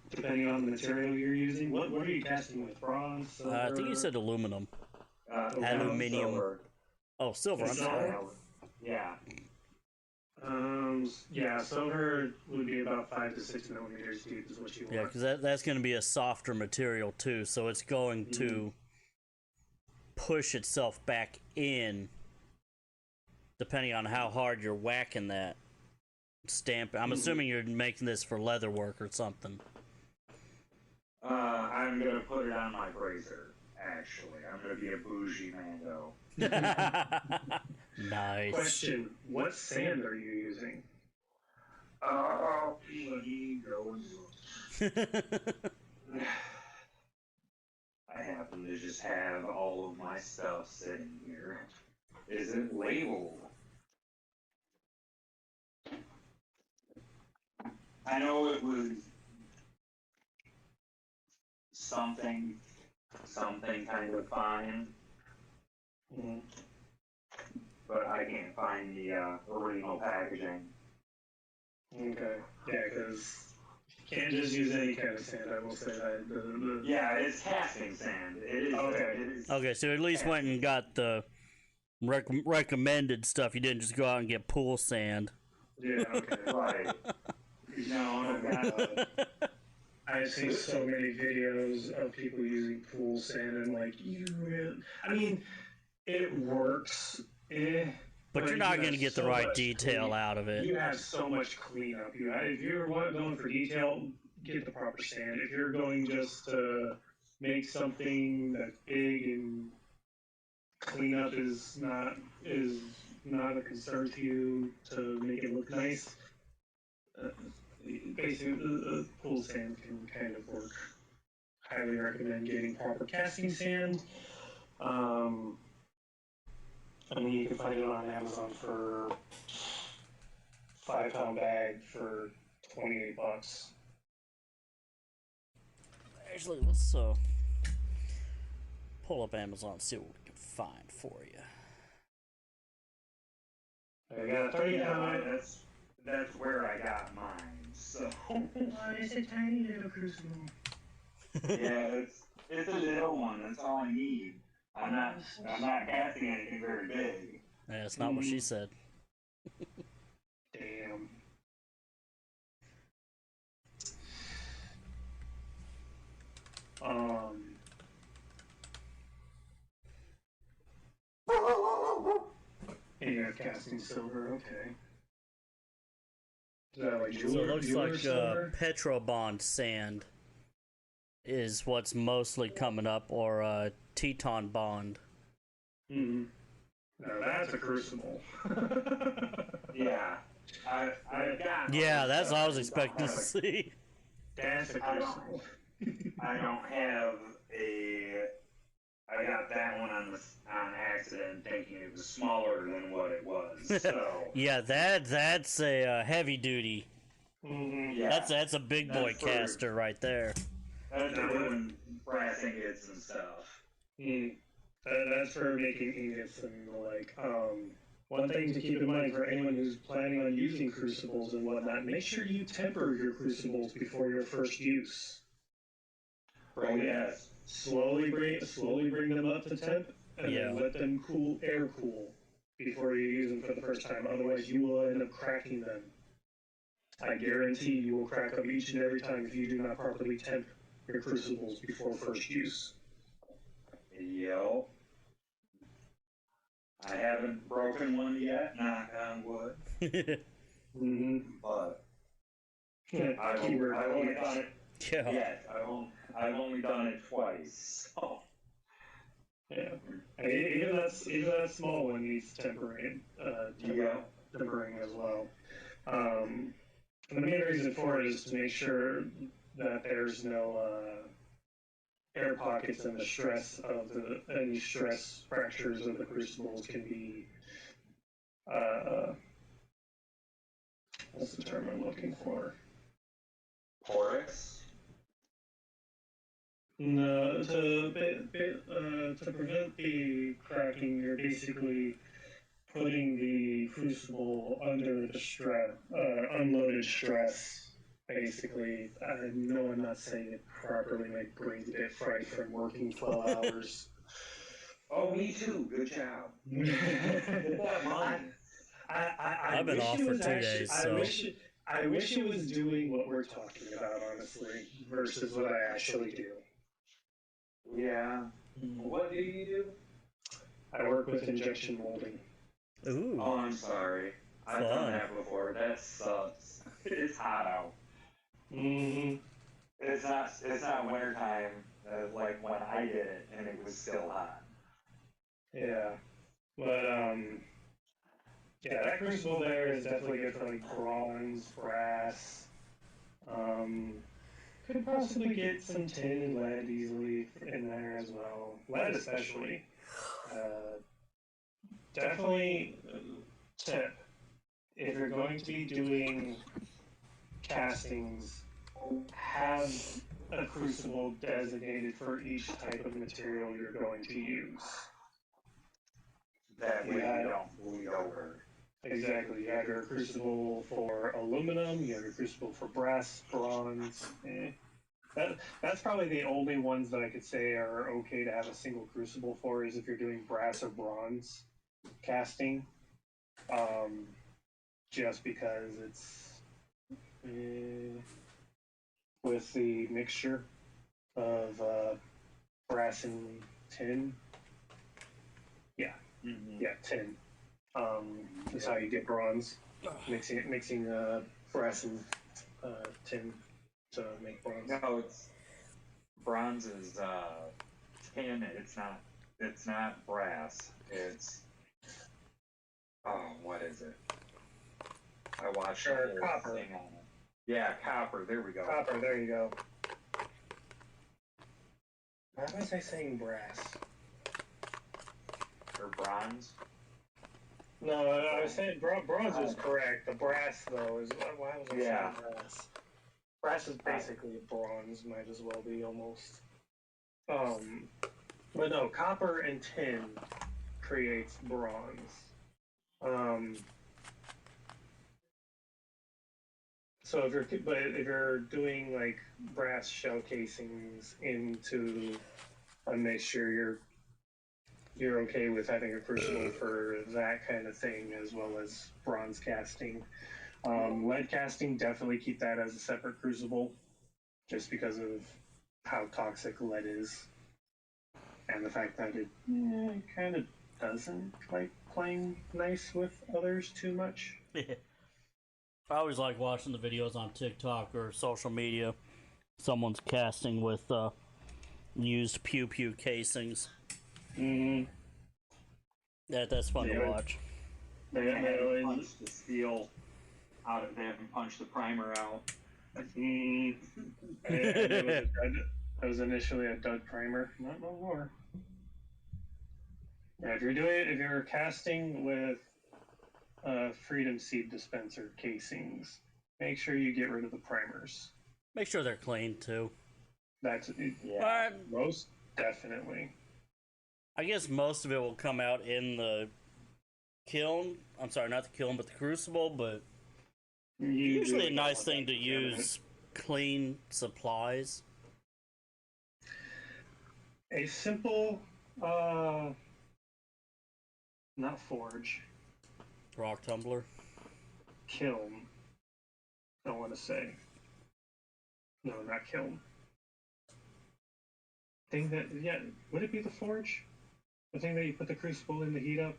Depending on the material you're using. What are you casting with? Bronze? Silver? I think you said aluminum. Aluminium. Silver. Oh, silver. I'm sorry. Yeah. Yeah, silver would be about 5 to 6 millimeters deep is what you want. Yeah, because that's going to be a softer material too, so it's going to push itself back in depending on how hard you're whacking that stamp. I'm assuming you're making this for leather work or something. I'm gonna put it on my brazier, actually. I'm gonna be a bougie Mando. Nice. Question, what sand are you using? Oh, bloody goes. I happen to just have all of my stuff sitting here. Is it labeled? I know it was something kind of fine, but I can't find the original packaging. Okay, yeah, because you can't just use any kind of sand, I will say that. Yeah, it's casting sand. It is. Okay. It is Okay, so at least went and got the recommended stuff. You didn't just go out and get pool sand. Yeah, okay. Right. No, I've seen so many videos of people using pool sand and like I mean, it works, but you're not going to get the right detail out of it. You have so much cleanup. If you're going for detail, get the proper sand. If you're going just to make something that's big and cleanup is not a concern to you to make it look nice, basically, pool sand can kind of work. Highly recommend getting proper casting sand. I mean, you can find it on Amazon for 5-pound bag for $28. Actually, let's pull up Amazon and see what we can find for you. I got a 30-pound. That's where I got mine. So. It's a tiny little crucible. Yeah, it's a little one. That's all I need. I'm not casting anything very big. Yeah, that's not what she said. Damn. And you have casting silver, okay. Is that like So it looks like Petrobond sand is what's mostly coming up, or Teton Bond. Mm-hmm. Now that's a crucible. Yeah. I've got. Yeah, that's what I was expecting to see. That's a crucible. I don't have a. I got that one on accident, thinking it was smaller than what it was. So. Yeah, that's a heavy duty. Mm-hmm. Yeah. That's a big boy caster right there. That's for doing brass ingots and stuff. That's for making ingots and like. One thing to keep in mind for anyone who's planning on using crucibles and whatnot, make sure you temper your crucibles before your first use. Oh yes. Slowly bring them up to temp, and then let them air cool before you use them for the first time. Otherwise, you will end up cracking them. I guarantee you will crack them each and every time if you do not properly temp your crucibles before first use. Yep. I haven't broken one yet, knock on wood. But I've only done it. Yeah. Yes, I've only done it twice. So. Yeah. Even that small one needs tempering. Tempering as well. And the main reason for it is to make sure that there's no air pockets and the stress of any stress fractures of the crucibles can be what's the term I'm looking for? Porous? No, to prevent the cracking, you're basically putting the crucible under the stress, unloaded stress. Basically, I know I'm not saying it properly. My brain's a bit fried from working 12 hours. Oh, me too. Good job. I've been off for 2 days, so. I wish it was doing what we're talking about, honestly, versus what I actually do. Yeah. What do you do? I work with injection molding. Ooh. Oh, I'm sorry. I've done that before. That sucks. It's hot out. Mm-hmm. It's not wintertime like when I did it and it was still hot. Yeah. But yeah, that crucible there is definitely good for like bronze, brass. Could possibly get some tin and lead easily in there as well. Lead especially. Definitely tip. If you're going to be doing castings, have a crucible designated for each type of material you're going to use. That way you don't bleed over. Exactly. You have your crucible for aluminum, you have your crucible for brass, bronze. That's probably the only ones that I could say are okay to have a single crucible for, is if you're doing brass or bronze. casting, just because it's with the mixture of brass and tin. Yeah, tin. That's how you get bronze. Mixing brass and tin to make bronze. No, it's bronze is tin. It's not brass. It's what is it? I watched the whole copper. thing on it. Yeah, copper. There we go. Copper. There you go. Why was I saying brass? Or bronze. No, I was saying bronze is correct. The brass, though, is why was I saying brass? Brass is basically bronze, might as well be almost. But no, copper and tin creates bronze. So if you're doing like brass shell casings into a mixture, you're okay with having a crucible for that kind of thing, as well as bronze casting. Lead casting, definitely keep that as a separate crucible, just because of how toxic lead is, and the fact that it kind of doesn't like playing nice with others too much. I always like watching the videos on TikTok or social media. Someone's casting with used pew casings. Mm-hmm. That's fun to watch. They haven't punched the steel out of. They haven't punched the primer out. That was initially a dud primer, not no more. Yeah, if you're casting with Freedom Seed Dispenser casings, make sure you get rid of the primers. Make sure they're clean too. That's most definitely. I guess most of it will come out in the kiln. I'm sorry, not the kiln, but the crucible. But usually a nice thing to use clean supplies. A simple, not forge. Rock tumbler. Kiln. I want to say. No, not kiln. Thing that, would it be the forge? The thing that you put the crucible in to heat up?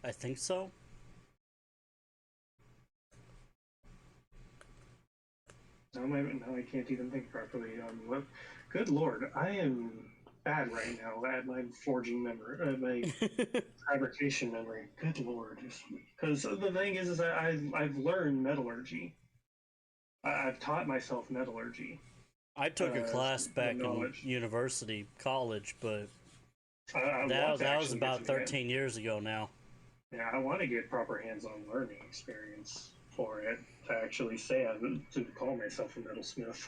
I think so. Now I can't even think properly. Good lord, I am bad right now at my forging memory, my fabrication memory. Good lord, because the thing is I've learned metallurgy. I've taught myself metallurgy. I took a class back in college, but that was about 13 years ago now. Yeah, I want to get proper hands-on learning experience for it to actually to call myself a metalsmith.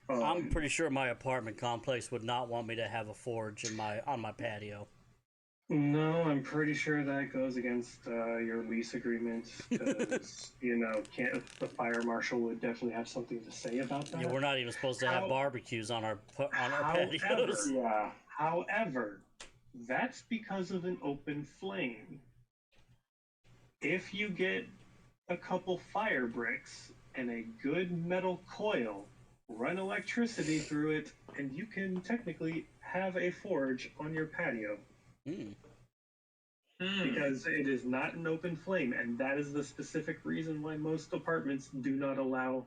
I'm pretty sure my apartment complex would not want me to have a forge on my patio. No, I'm pretty sure that goes against your lease agreement, because the fire marshal would definitely have something to say about that. Yeah, we're not even supposed to have barbecues on our patios. However, that's because of an open flame. If you get a couple fire bricks and a good metal coil, run electricity through it, and you can technically have a forge on your patio. Because it is not an open flame, and that is the specific reason why most apartments do not allow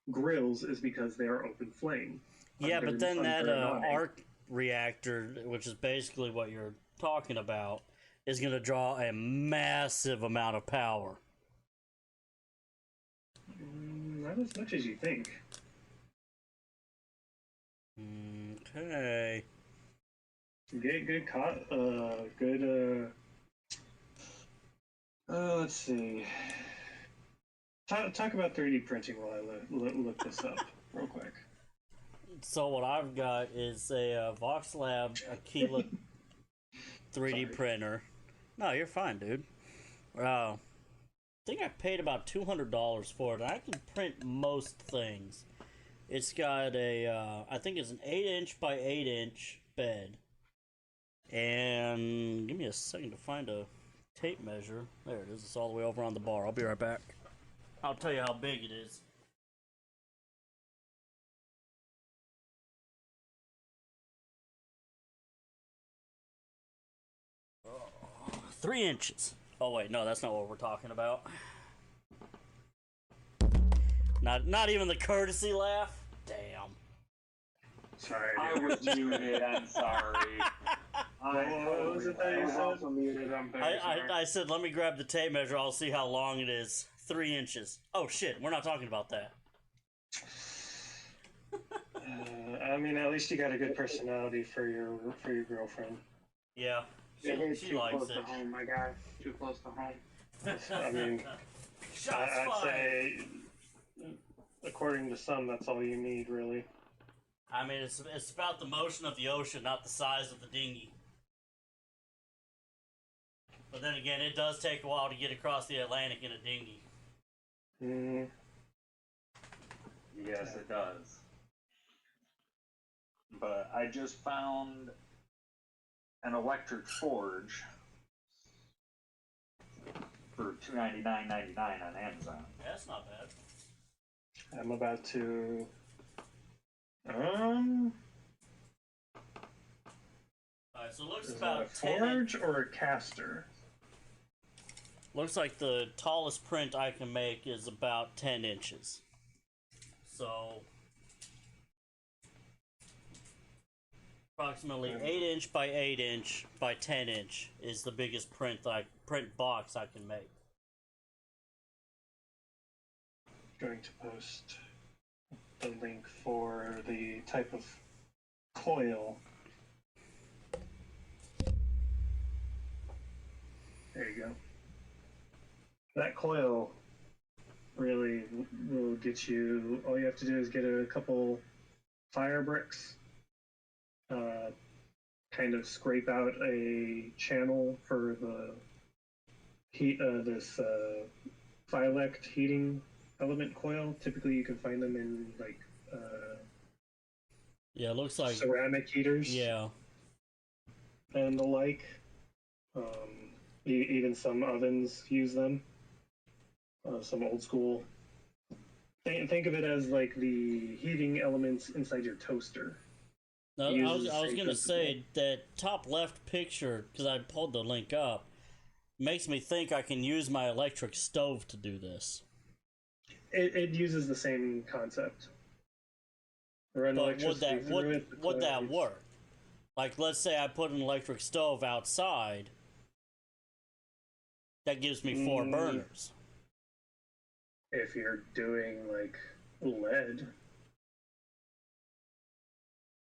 grills, is because they are open flame. Yeah, but then that arc reactor, which is basically what you're talking about, is going to draw a massive amount of power. Not as much as you think. Okay. Let's see. Talk about 3D printing while I look this up real quick. So what I've got is a VoxLab Aquila 3D printer. No, you're fine, dude. I think I paid about $200 for it. I can print most things. It's got I think it's an 8-inch by 8-inch bed. And give me a second to find a tape measure. There it is. It's all the way over on the bar. I'll be right back. I'll tell you how big it is. Oh, 3 inches. Oh wait, no, that's not what we're talking about. Not even the courtesy laugh. Damn. Sorry. I was muted. I'm sorry. What was it that you said? Muted. I'm very sorry. I said, let me grab the tape measure. I'll see how long it is. 3 inches. Oh shit, we're not talking about that. I mean, at least you got a good personality for your girlfriend. Yeah, she likes close it. to home, my guy. Too close to home. I mean, Shots I'd fired. say, according to some, that's all you need, really. I mean, it's about the motion of the ocean, not the size of the dinghy. But then again, it does take a while to get across the Atlantic in a dinghy. Mm, Yes, it does. But I just found an electric forge for $299.99 on Amazon. That's not bad. I'm about to. Alright, so it looks Is that a about 10. forge or a caster? Looks like the tallest print I can make is about 10 inches. So, approximately 8 inch by 8 inch by 10 inch is the biggest print box I can make. Going to post the link for the type of coil. There you go. That coil really will get you. All you have to do is get a couple fire bricks, kind of scrape out a channel for the heat. This Phylect heating element coil. Typically, you can find them in like Yeah, it looks like ceramic heaters. Yeah. And the like. Even some ovens use them. Some old school. Think of it as like the heating elements inside your toaster. No, It I uses was the going same to principle. say that top left picture, because I pulled the link up, makes me think I can use my electric stove to do this. It uses the same concept. Run But would electricity that through it. the would coil that heats. work? Like, let's say I put an electric stove outside. That gives me 4 burners. If you're doing like lead,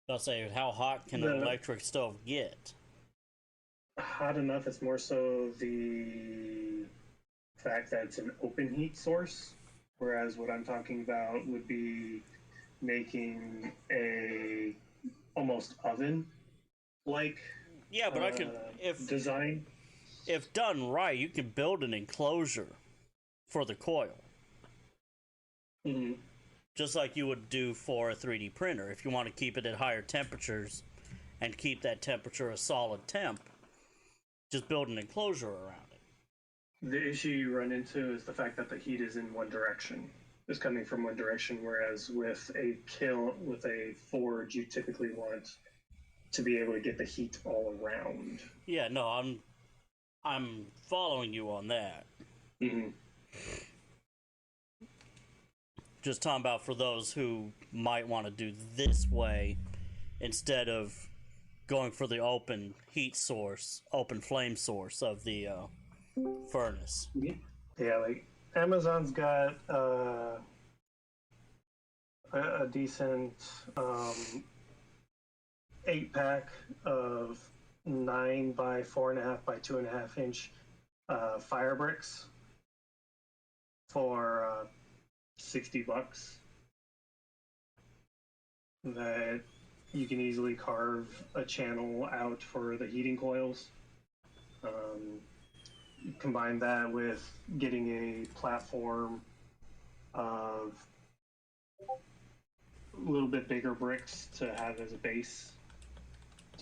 I'll say, how hot can an electric stove get? hot enough. It's more so the fact that it's an open heat source, whereas what I'm talking about would be making a almost oven like Yeah, but I could, design. if done right, you can build an enclosure for the coil. Mm-hmm. Just like you would do for a 3D printer. If you want to keep it at higher temperatures and keep that temperature a solid temp, just build an enclosure around it. The issue you run into is the fact that the heat is in one direction. Is coming from one direction, whereas with a with a forge, you typically want to be able to get the heat all around. Yeah, no, I'm following you on that. Mm-hmm. Just talking about for those who might want to do this way instead of going for the open heat source, open flame source of the furnace. Yeah, like Amazon's got a decent 8-pack of 9 by 4.5 by 2.5 inch fire bricks for $60 that you can easily carve a channel out for the heating coils. Combine that with getting a platform of a little bit bigger bricks to have as a base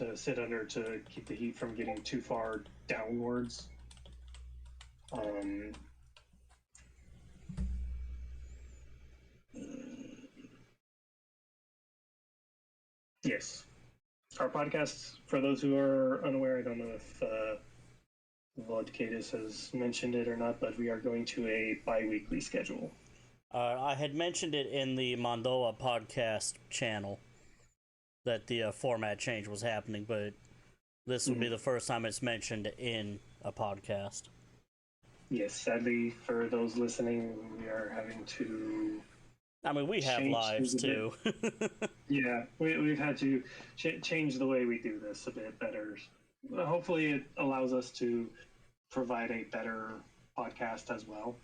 to sit under to keep the heat from getting too far downwards. Yes. Our podcasts, for those who are unaware, I don't know if Vodkadis has mentioned it or not, but we are going to a bi-weekly schedule. I had mentioned it in the Mondoa podcast channel that the format change was happening, but this will be the first time it's mentioned in a podcast. Yes, sadly, for those listening, we are having to... I mean, we have lives, too. Yeah, we've had to change the way we do this a bit better. Hopefully it allows us to provide a better podcast as well.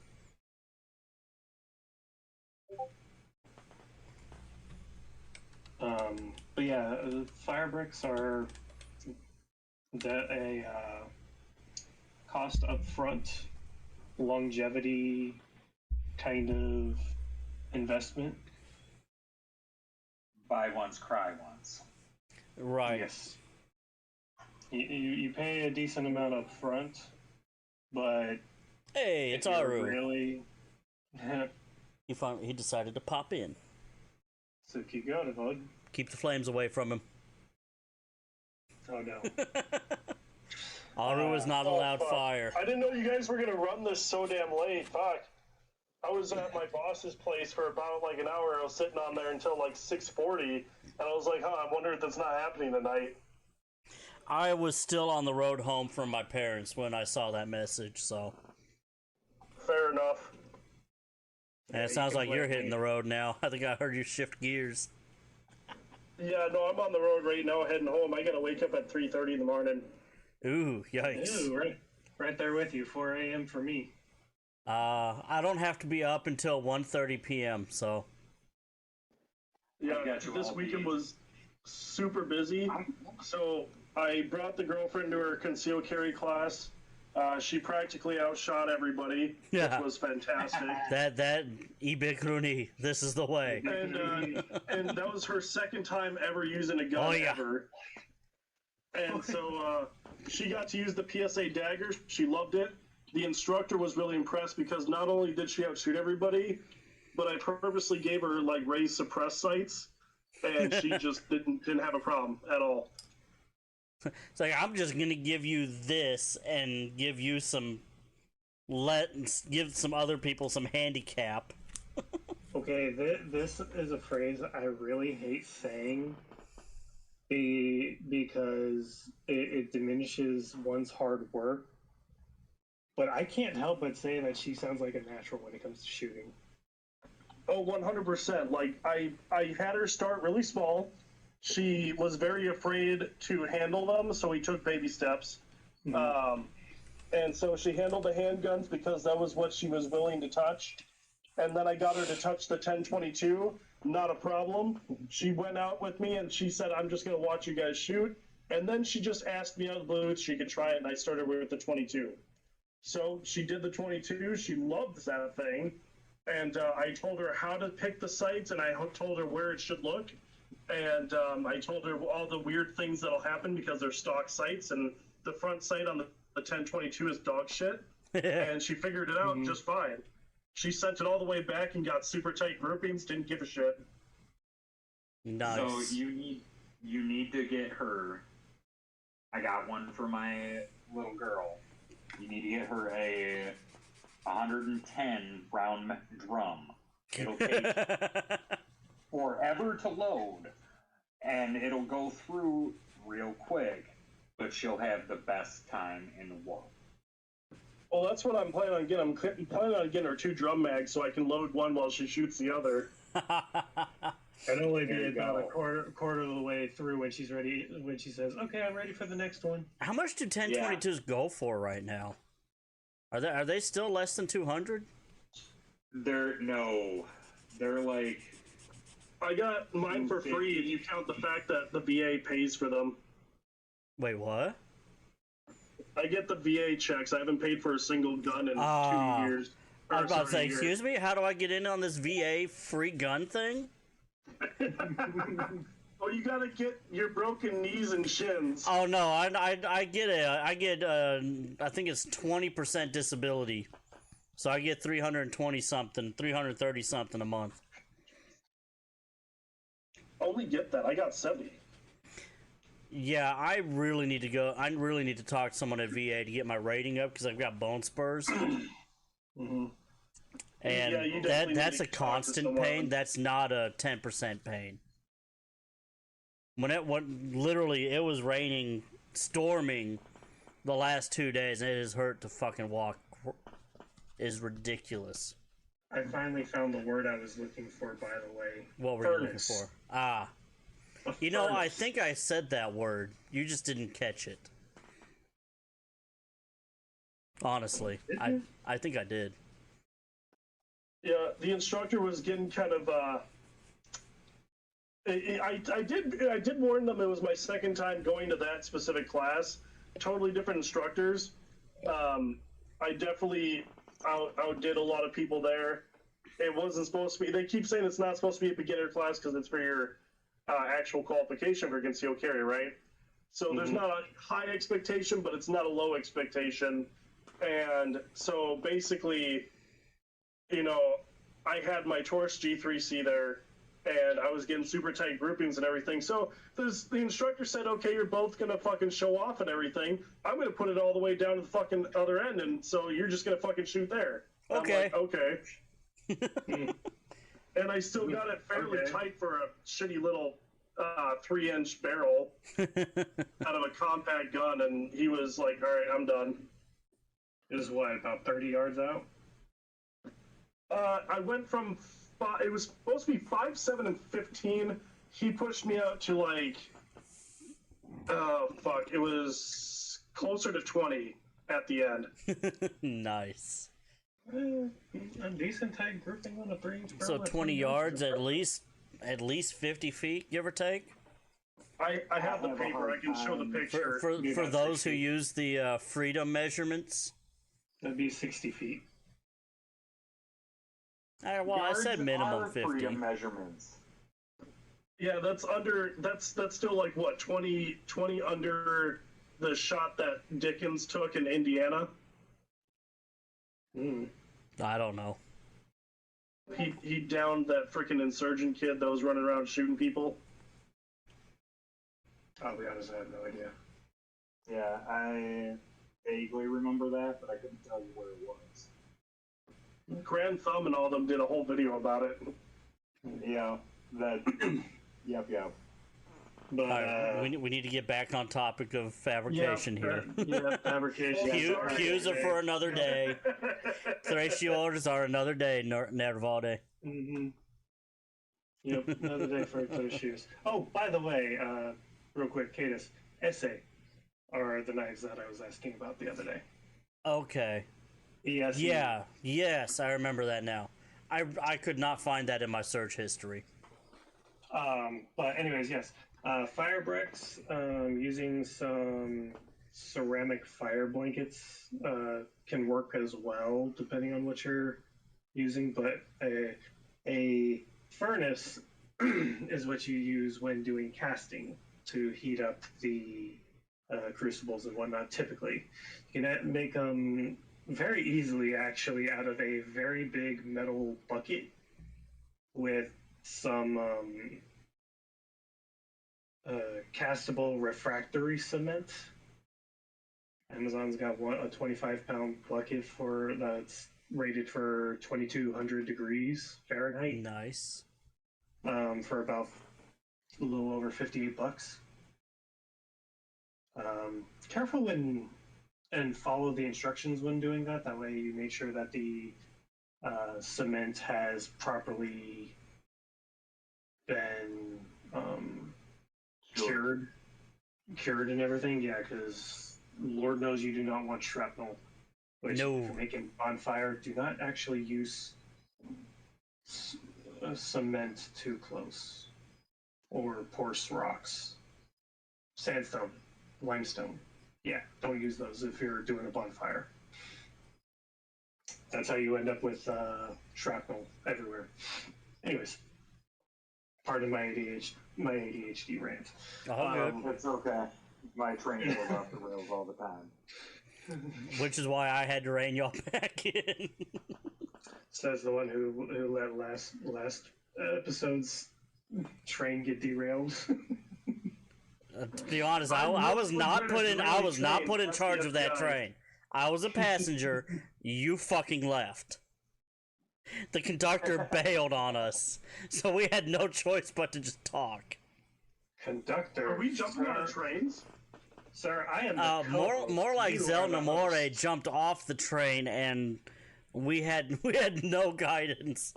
But yeah, fire bricks are a cost up front, longevity kind of investment. Buy once, cry once. Right. Yes. You pay a decent amount up front, but hey, it's Aru. Really, he decided to pop in. So keep going, bud. Keep the flames away from him. Oh no. Aru is not allowed fire. I didn't know you guys were gonna run this so damn late. Fuck. I was at my boss's place for about like an hour. I was sitting on there until like 6:40, and I was like, I wonder if that's not happening tonight. I was still on the road home from my parents when I saw that message, so. Fair enough. And it sounds like you're hitting the road now. I think I heard you shift gears. Yeah, no, I'm on the road right now heading home. I gotta wake up at 3:30 in the morning. Ooh, yikes. Ooh, right there with you. 4 a.m. for me. I don't have to be up until 1:30 p.m., so. Yeah, this weekend was super busy. So I brought the girlfriend to her concealed carry class. She practically outshot everybody, which was fantastic. That Ibikruni, this is the way. And that was her second time ever using a gun ever. And so she got to use the PSA dagger. She loved it. The instructor was really impressed because not only did she outshoot everybody, but I purposely gave her like raised suppress sights, and she just didn't have a problem at all. It's like, I'm just gonna give you this and give you give some other people some handicap. Okay, this is a phrase I really hate saying because it diminishes one's hard work. But I can't help but say that she sounds like a natural when it comes to shooting. Oh, 100%. Like, I had her start really small. She was very afraid to handle them, so we took baby steps. Mm-hmm. And so she handled the handguns because that was what she was willing to touch. And then I got her to touch the 1022. Not a problem. She went out with me and she said, I'm just going to watch you guys shoot. And then she just asked me out of the blue if she could try it, and I started with the 22. So she did the 22. She loved that thing. And I told her how to pick the sights, and I told her where it should look. And I told her all the weird things that'll happen because they're stock sights, and the front sight on the 1022 is dog shit. And she figured it out just fine. She sent it all the way back and got super tight groupings, didn't give a shit. Nice. So you need to get her. I got one for my little girl. You need to get her a 110 round drum. It'll take forever to load, and it'll go through real quick, but she'll have the best time in the world. Well, that's what I'm planning on getting. I'm planning on getting her 2 drum mags so I can load one while she shoots the other. I'd only be about a quarter of the way through when she's ready. When she says, "Okay, I'm ready for the next one." How much do 1022s go for right now? Are they still less than 200? They're like. I got mine for free if you count the fact that the VA pays for them. Wait, what? I get the VA checks. I haven't paid for a single gun in 2 years. I was about to say, excuse me, how do I get in on this VA free gun thing? Oh, you gotta get your broken knees and shins. Oh no, I get it. I get I think it's 20% disability, so I get 320 something, 330 something a month. Only get that. I got 70. Yeah, I really need to go. I really need to talk to someone at VA to get my rating up because I've got bone spurs. Mm-hmm. And Yeah, you definitely that's need a to talk to constant someone. pain. That's not a 10% pain. Literally, it was raining, storming the last 2 days, and it has hurt to fucking walk. Is ridiculous. I finally found the word I was looking for, by the way. What were you looking for? Ah. You know, I think I said that word. You just didn't catch it. Honestly, I think I did. Yeah, the instructor was getting kind of. I did warn them. It was my second time going to that specific class. Totally different instructors. I definitely outdid a lot of people there. It wasn't supposed to be. They keep saying it's not supposed to be a beginner class because it's for your actual qualification for concealed carry, right? So there's not a high expectation, but it's not a low expectation. And so basically, you know, I had my Taurus G3C there, and I was getting super tight groupings and everything. So the instructor said, okay, you're both going to fucking show off and everything. I'm going to put it all the way down to the fucking other end, and so you're just going to fucking shoot there. Okay. I'm like, okay. And I still got it fairly tight for a shitty little 3-inch barrel out of a compact gun, and he was like, all right, I'm done. It was what, about 30 yards out? I went from it was supposed to be 5, 7, and 15. He pushed me out to like, it was closer to 20 at the end. Nice. A decent tight grouping on a 3-inch So 20 yards, at least 50 feet, give or take. I have the paper. I can show the picture. For those who use the freedom measurements, that'd be 60 feet. Well, I said minimum 50. Freedom measurements. Yeah, that's still like what 20 under the shot that Dickens took in Indiana. I don't know. He downed that freaking insurgent kid that was running around shooting people. I'll be honest, I have no idea. Yeah, I vaguely remember that, but I couldn't tell you where it was. Grand Thumb and all of them did a whole video about it. Yeah, that. Yep. But All right, we need to get back on topic of fabrication here. Fabrication. Cues are for another day. Threshy orders are another day, Nervade. Mm-hmm. Yep, another day for those shoes. Oh, by the way, real quick, Cadus, Essay are the knives that I was asking about the other day. Okay. Yes. Yeah. Yes, I remember that now. I could not find that in my search history. But anyways, yes. Fire bricks, using some ceramic fire blankets can work as well, depending on what you're using. But a furnace is what you use when doing casting to heat up the crucibles and whatnot. Typically, you can make them very easily, actually, out of a very big metal bucket with some castable refractory cement. Amazon's got a 25-pound bucket that's rated for 2,200 degrees Fahrenheit. Nice. For about a little over $58. Careful and follow the instructions when doing that. That way you make sure that the cement has properly been cured and everything. Yeah, because Lord knows you do not want shrapnel. Which, No. if you're making bonfire, do not actually use cement too close, or porous rocks, sandstone, limestone. Yeah, don't use those if you're doing a bonfire. That's how you end up with shrapnel everywhere. Anyways, Pardon my ADHD rant. Oh, good. It's okay. My train goes off the rails all the time. Which is why I had to rein y'all back in. Says the one who let last episode's train get derailed. To be honest, I was not put in charge of that train. I was a passenger. You fucking left. The conductor bailed on us, so we had no choice but to just talk. Conductor. Are we jumping on trains? Sir, I am the more like You Xell are the Namore host. jumped off the train and we had no guidance.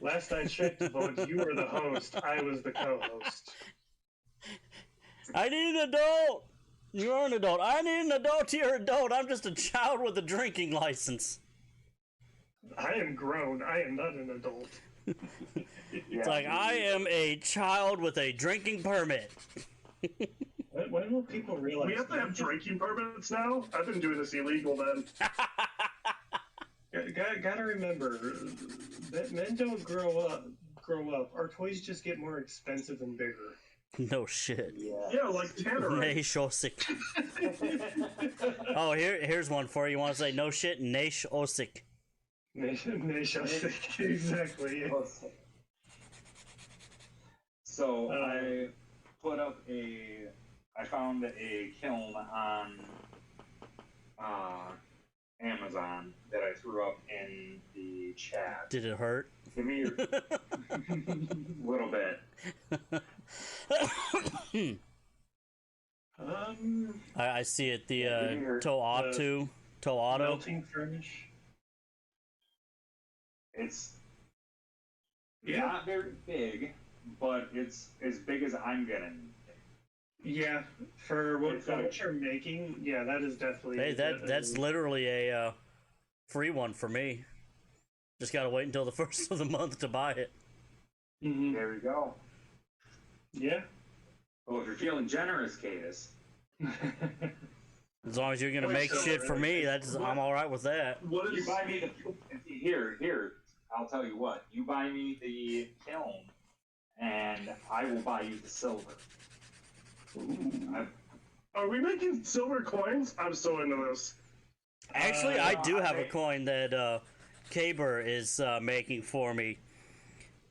Last I checked, Bud, you were the host. I was the co-host. I need an adult. You're an adult. I need an adult. You're an adult. I'm just a child with a drinking license. I am grown. I am not an adult. It's like I am a child with a drinking permit. When will people realize? We have to have drinking permits now? I've been doing this illegal then. Gotta remember that men don't grow up. Our toys just get more expensive and bigger. No shit. Yeah, like Tannerite. Neish Osik. Oh, here's one for you. You want to say no shit? Neish Osik. Exactly. So I put up I found a kiln on Amazon that I threw up in the chat. Did it hurt? Give me your little bit. I see it. The Toatu. Melting furnish. It's Yeah. not very big, but it's as big as I'm getting. Yeah, for what you're making, yeah, that is definitely. Hey, that's literally a free one for me. Just gotta wait until the first of the month to buy it. Mm-hmm. There we go. Yeah. Well, if you're feeling generous, Cadus. As long as you're gonna make shit for me, I'm all right with that. What You is... buy me the here. I'll tell you what. You buy me the kiln, and I will buy you the silver. Are we making silver coins? I'm so into this. Actually, I do have a coin that Kaber is making for me,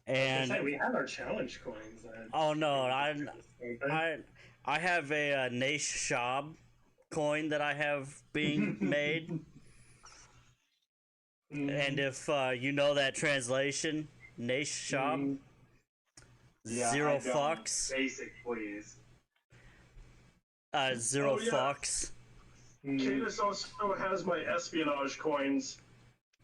and we have our challenge coins. oh no, I have a Naish Shab coin that I have being made. And if you know that translation, Naish Shab, zero fucks. Basic, please. Zero yeah. fucks. Cadus also has my espionage coins.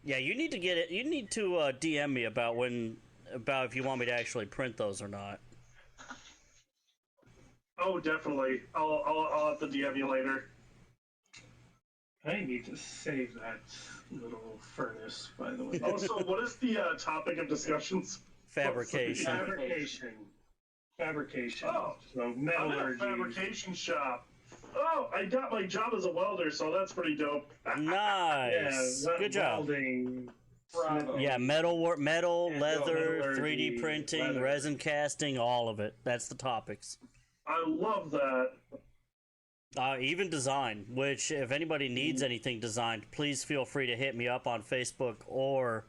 Yeah, you need to get it. You need to DM me about if you want me to actually print those or not. Oh, definitely. I'll have to DM you later. I need to save that little furnace, by the way. Also, what is the topic of discussions? Fabrication. Fabrication. Oh, so I'm in a metallurgy. fabrication shop. Oh, I got my job as a welder, so that's pretty dope. Nice. Yeah, Good job. welding. Bravo. Yeah, metal, Yeah, leather, metallurgy, 3D printing, leather. resin casting, all of it. That's the topics. I love that. Even design, which if anybody needs anything designed, please feel free to hit me up on Facebook or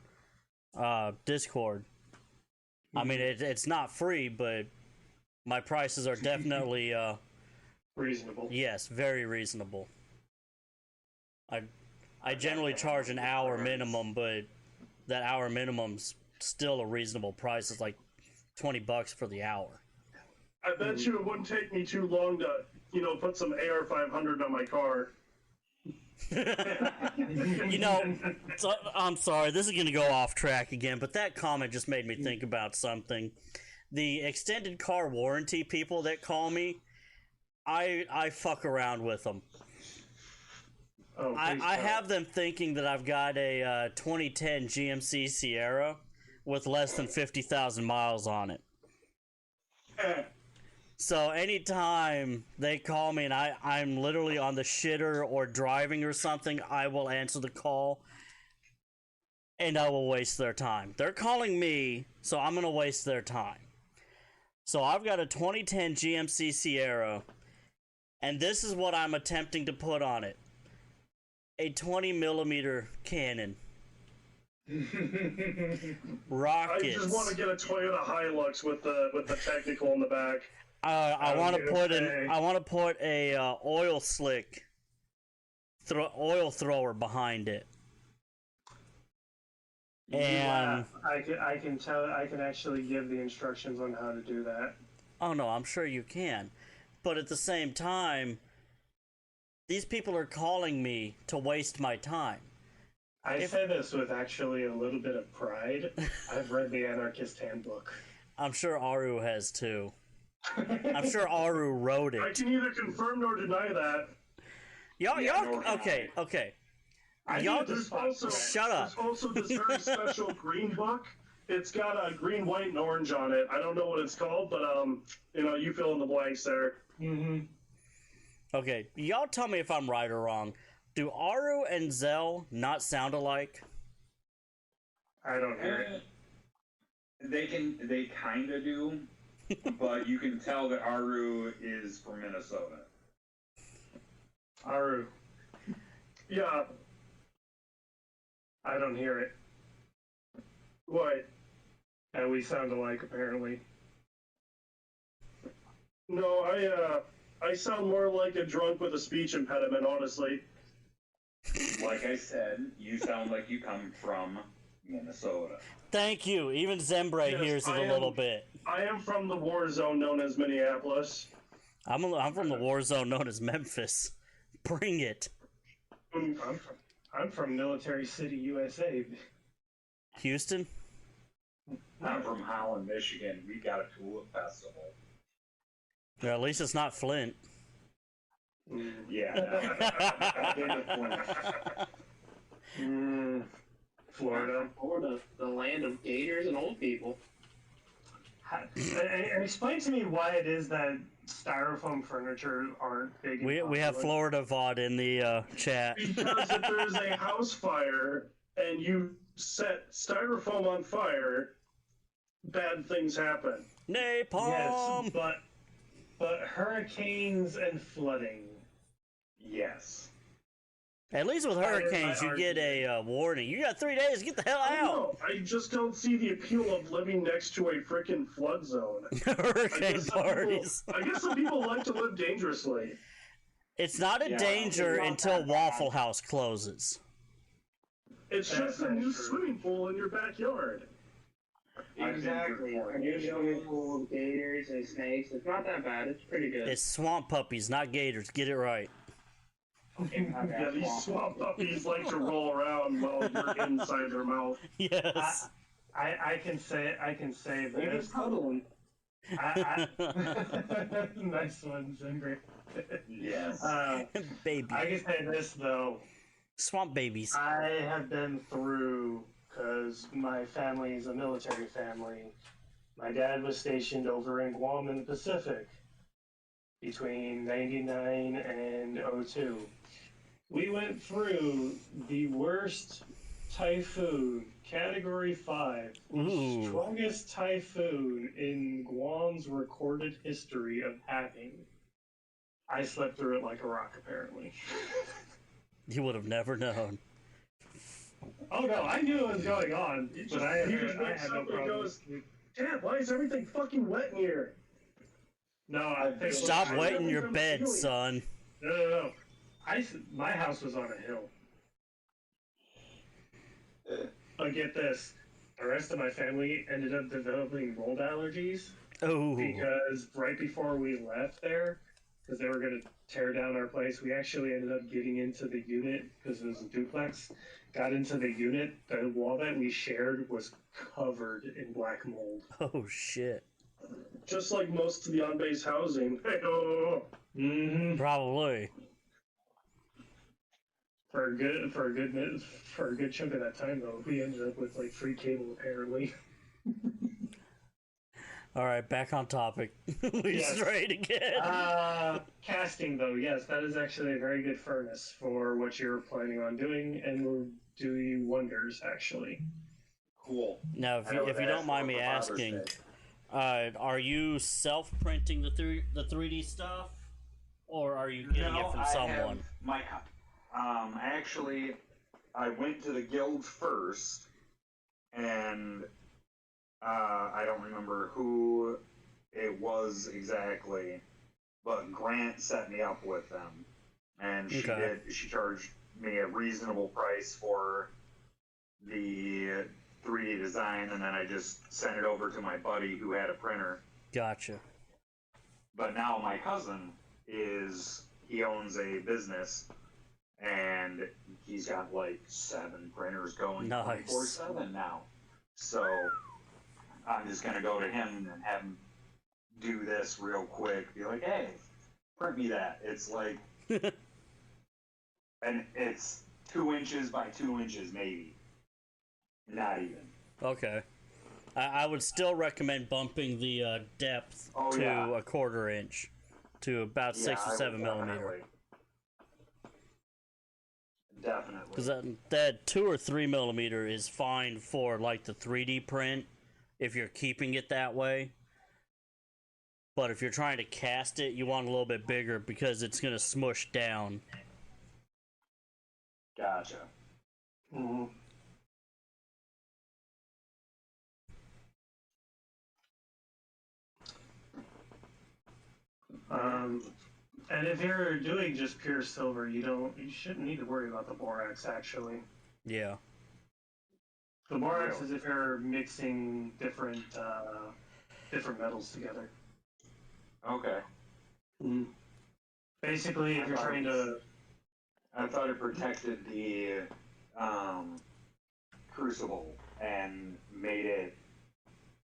Discord. I mean, it's not free, but my prices are definitely Reasonable. yes, very reasonable. I generally charge an hour minimum, but that hour minimum's still a reasonable price. It's like $20 for the hour. I bet you it wouldn't take me too long to, put some AR-500 on my car. I'm sorry, this is going to go off track again, but that comment just made me think about something. The extended car warranty people that call me, I fuck around with them. Oh, I have them thinking that I've got a 2010 GMC Sierra with less than 50,000 miles on it. So anytime they call me and I'm literally on the shitter or driving or something, I will answer the call and I will waste their time. They're calling me, so I'm going to waste their time. So I've got a 2010 GMC Sierra, and this is what I'm attempting to put on it. A 20mm cannon. Rockets. I just want to get a Toyota Hilux with the technical in the back. I want to put a oil slick, oil thrower behind it. And I can actually give the instructions on how to do that. Oh no, I'm sure you can, but at the same time, these people are calling me to waste my time. I say this with actually a little bit of pride. I've read the Anarchist Handbook. I'm sure Aru has too. I'm sure Aru wrote it. I can neither confirm nor deny that. Okay. Shut up. There's also this very special green book. It's got a green, white, and orange on it. I don't know what it's called, but you fill in the blanks there. Mm-hmm. Okay, y'all tell me if I'm right or wrong. Do Aru and Xell not sound alike? I don't hear it. They kind of do, but you can tell that Aru is from Minnesota. Aru. Yeah. I don't hear it. What? And we sound alike, apparently. No, I sound more like a drunk with a speech impediment, honestly. Like I said, you sound like you come from Minnesota. Thank you. Even Zembre hears it a little bit. I am from the war zone known as Minneapolis. I'm from the war zone known as Memphis. Bring it. I'm from Military City, USA. Houston? I'm from Holland, Michigan. We got a tulip festival. Yeah, at least it's not Flint. Yeah. Florida, the land of gators and old people. And explain to me why it is that styrofoam furniture aren't big. We have Florida VOD in the chat. Because if there's a house fire and you set styrofoam on fire, bad things happen. Napalm! Yes, but hurricanes and flooding. Yes. At least with hurricanes, you get a warning. You got 3 days. Get the hell out. No, I just don't see the appeal of living next to a freaking flood zone. Hurricane parties. I guess some people like to live dangerously. It's not a danger until Waffle House closes. It's just a new swimming pool in your backyard. Exactly. A new swimming pool with gators and snakes. It's not that bad. It's pretty good. It's swamp puppies, not gators. Get it right. Yeah, these swamp puppies like to roll around while you're inside their mouth. Yes. I can say They're this. just cuddling. Nice one, Zimbre. Yes. Baby. I can say this though. Swamp babies. I have been through, because my family is a military family. My dad was stationed over in Guam in the Pacific between 99 and 02. We went through the worst typhoon, Category 5, the Ooh. strongest typhoon in Guam's recorded history of having. I slept through it like a rock, apparently. You would have never known. Oh no, I knew it was going on, but I had no problem. Goes, Dad, why is everything fucking wet in here? No, I think Stop wetting your bed, son. No. My house was on a hill. But get this, the rest of my family ended up developing mold allergies Oh. because right before we left there, because they were going to tear down our place, we actually ended up getting into the unit, because it was a duplex, got into the unit, the wall that we shared was covered in black mold. Oh, shit. Just like most of the on-base housing. Probably. For a good chunk of that time, though, we ended up with like free cable apparently. All right, back on topic. We Yes. strayed again. Casting, though, yes, that is actually a very good furnace for what you're planning on doing, and will do you wonders, actually. Cool. Now, if you don't mind me asking, Are you self-printing the 3D stuff, or are you getting it from someone? Actually, I went to the guild first, and I don't remember who it was exactly, but Grant set me up with them, and she charged me a reasonable price for the 3D design, and then I just sent it over to my buddy who had a printer. Gotcha. But now my cousin he owns a business, and he's got like 7 printers going 24/7 now. So I'm just gonna go to him and have him do this real quick. Be like, hey, print me that. It's like, and it's 2 inches by 2 inches, maybe. Not even. Okay. I would still recommend bumping the depth to a 1/4 inch to about 6 or 7 millimeter. Definitely. Because that 2 or 3 millimeter is fine for like the 3D print if you're keeping it that way. But if you're trying to cast it, you want a little bit bigger because it's going to smush down. Gotcha. Mm-hmm. And if you're doing just pure silver, you shouldn't need to worry about the borax, actually. Yeah. The borax is if you're mixing different metals together. Okay. Mm-hmm. Basically, if you're trying to... I thought it protected the crucible and made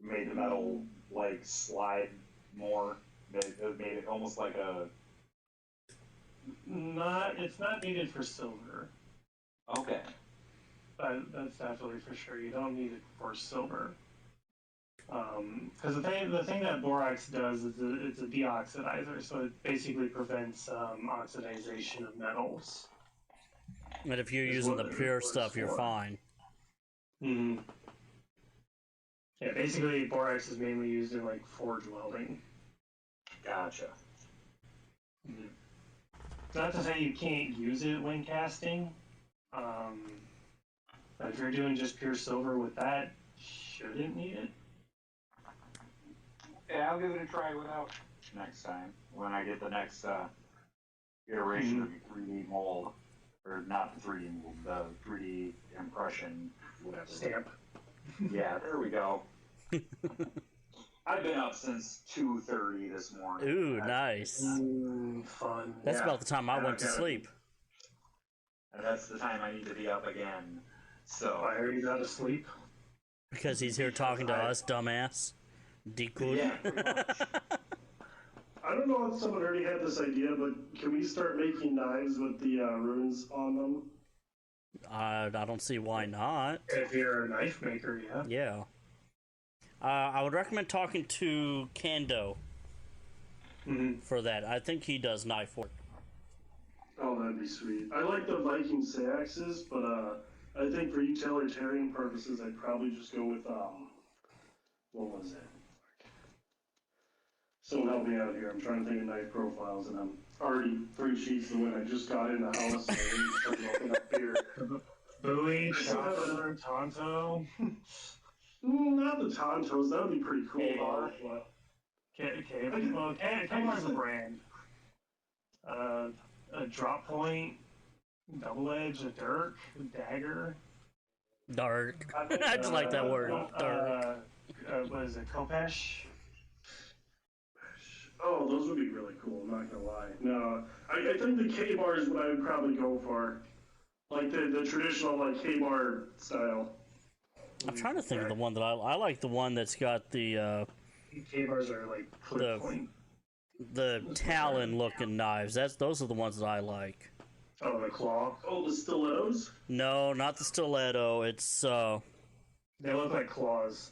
the metal like slide more. It made it almost like a... It's not needed for silver. Okay. That's definitely for sure. You don't need it for silver. Because the thing that borax does is it's a deoxidizer, so it basically prevents oxidization of metals. And if you're using the pure stuff, you're fine. Mm-hmm. Yeah, basically borax is mainly used in like forge welding. Gotcha. Mm-hmm. Not to say you can't use it when casting. But if you're doing just pure silver with that, shouldn't need it. Yeah, I'll give it a try without next time when I get the next iteration of the 3D mold, or not the 3D mold, the 3D impression, whatever. Stamp. Yeah, there we go. I've been up since 2:30 this morning. Ooh, nice. Fun. That's about the time I went to sleep. And that's the time I need to be up again. So Why are you not asleep? Because he's here talking to us, dumbass. Decode. Yeah, pretty much. I don't know if someone already had this idea, but can we start making knives with the runes on them? I don't see why not. If you're a knife maker, yeah. Yeah. I would recommend talking to Kando for that. I think he does knife work. Oh, that'd be sweet. I like the Viking axes, but I think for utilitarian purposes, I'd probably just go with what was it? Someone help me out here. I'm trying to think of knife profiles, and I'm already 3 sheets away. I just got in the house and I started looking up here. Bowie, Chopper, Tonto. Not the Tontos. That would be pretty cool. K-Bar. K-Bar's a brand. A drop point, double edge, a dirk, a dagger. Dark. I just like that word. Dark. What is it? Kopesh? Oh, those would be really cool. I'm not gonna lie. No, I think the K-Bar is what I would probably go for, like the traditional like K-Bar style. I'm trying to think of the one that I like. The one that's got the K-Bars are like clip point. The talon looking knives. Those are the ones that I like. Oh, the claw. Oh, the stilettos. No, not the stiletto. It's They look like claws.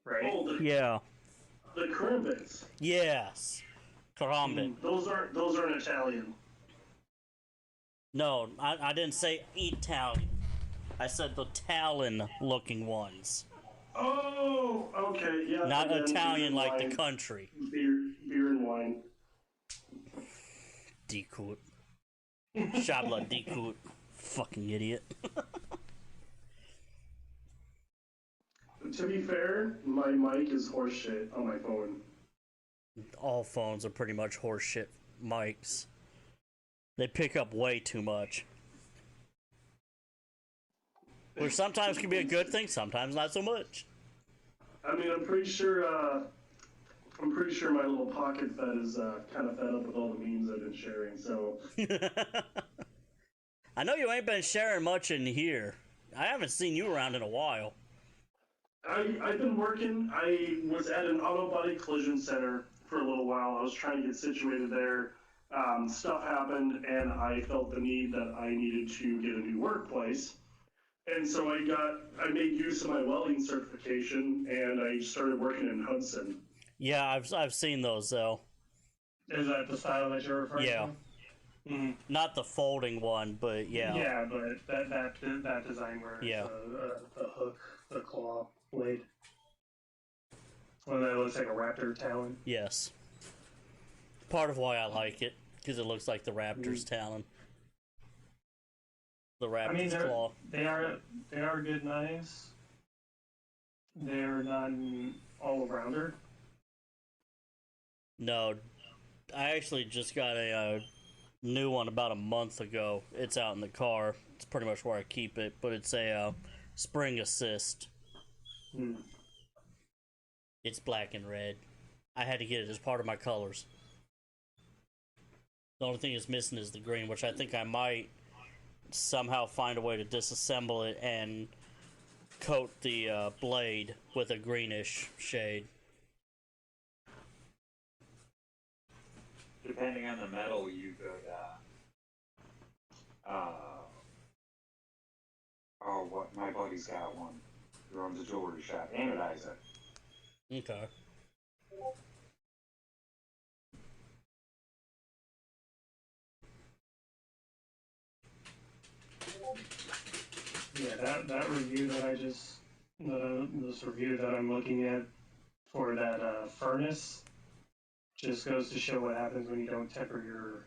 Right? Oh, yeah. The karambits. Yes. Karambit. Those aren't Italian. No, I didn't say Italian. I said the talon looking ones. Oh, okay, yeah. Not again, Italian beer and like the wine. country. Beer and wine. Decut. Shabla Decut. Fucking idiot. To be fair, my mic is horseshit on my phone. All phones are pretty much horseshit mics. They pick up way too much. Which sometimes can be a good thing, sometimes not so much. I mean, I'm pretty sure my little pocket fed is kind of fed up with all the memes I've been sharing. So I know you ain't been sharing much in here. I haven't seen you around in a while. I've been working. I was at an auto body collision center for a little while. I was trying to get situated there. Stuff happened, and I felt the need that I needed to get a new workplace. And so I made use of my welding certification, and I started working in Hudson. Yeah, I've seen those though. Is that the style that you're referring Yeah. to? Mm-hmm. Not the folding one, but yeah. Yeah, but that design where Yeah. it's the hook, the claw blade. One that looks like a raptor talon. Yes. Part of why I like it, because it looks like the raptor's talon. The raptor's claw. They are good knives. They're not an all-arounder. No, I actually just got a new one about a month ago. It's out in the car. It's pretty much where I keep it, but it's a spring assist. Hmm. It's black and red. I had to get it as part of my colors. The only thing it's missing is the green, which I think I might somehow find a way to disassemble it and coat the blade with a greenish shade. Depending on the metal, you could, what, my buddy's got one. He runs a jewelry shop. Anodize it. Okay. Yeah, that review that I just this review that I'm looking at for that furnace just goes to show what happens when you don't temper your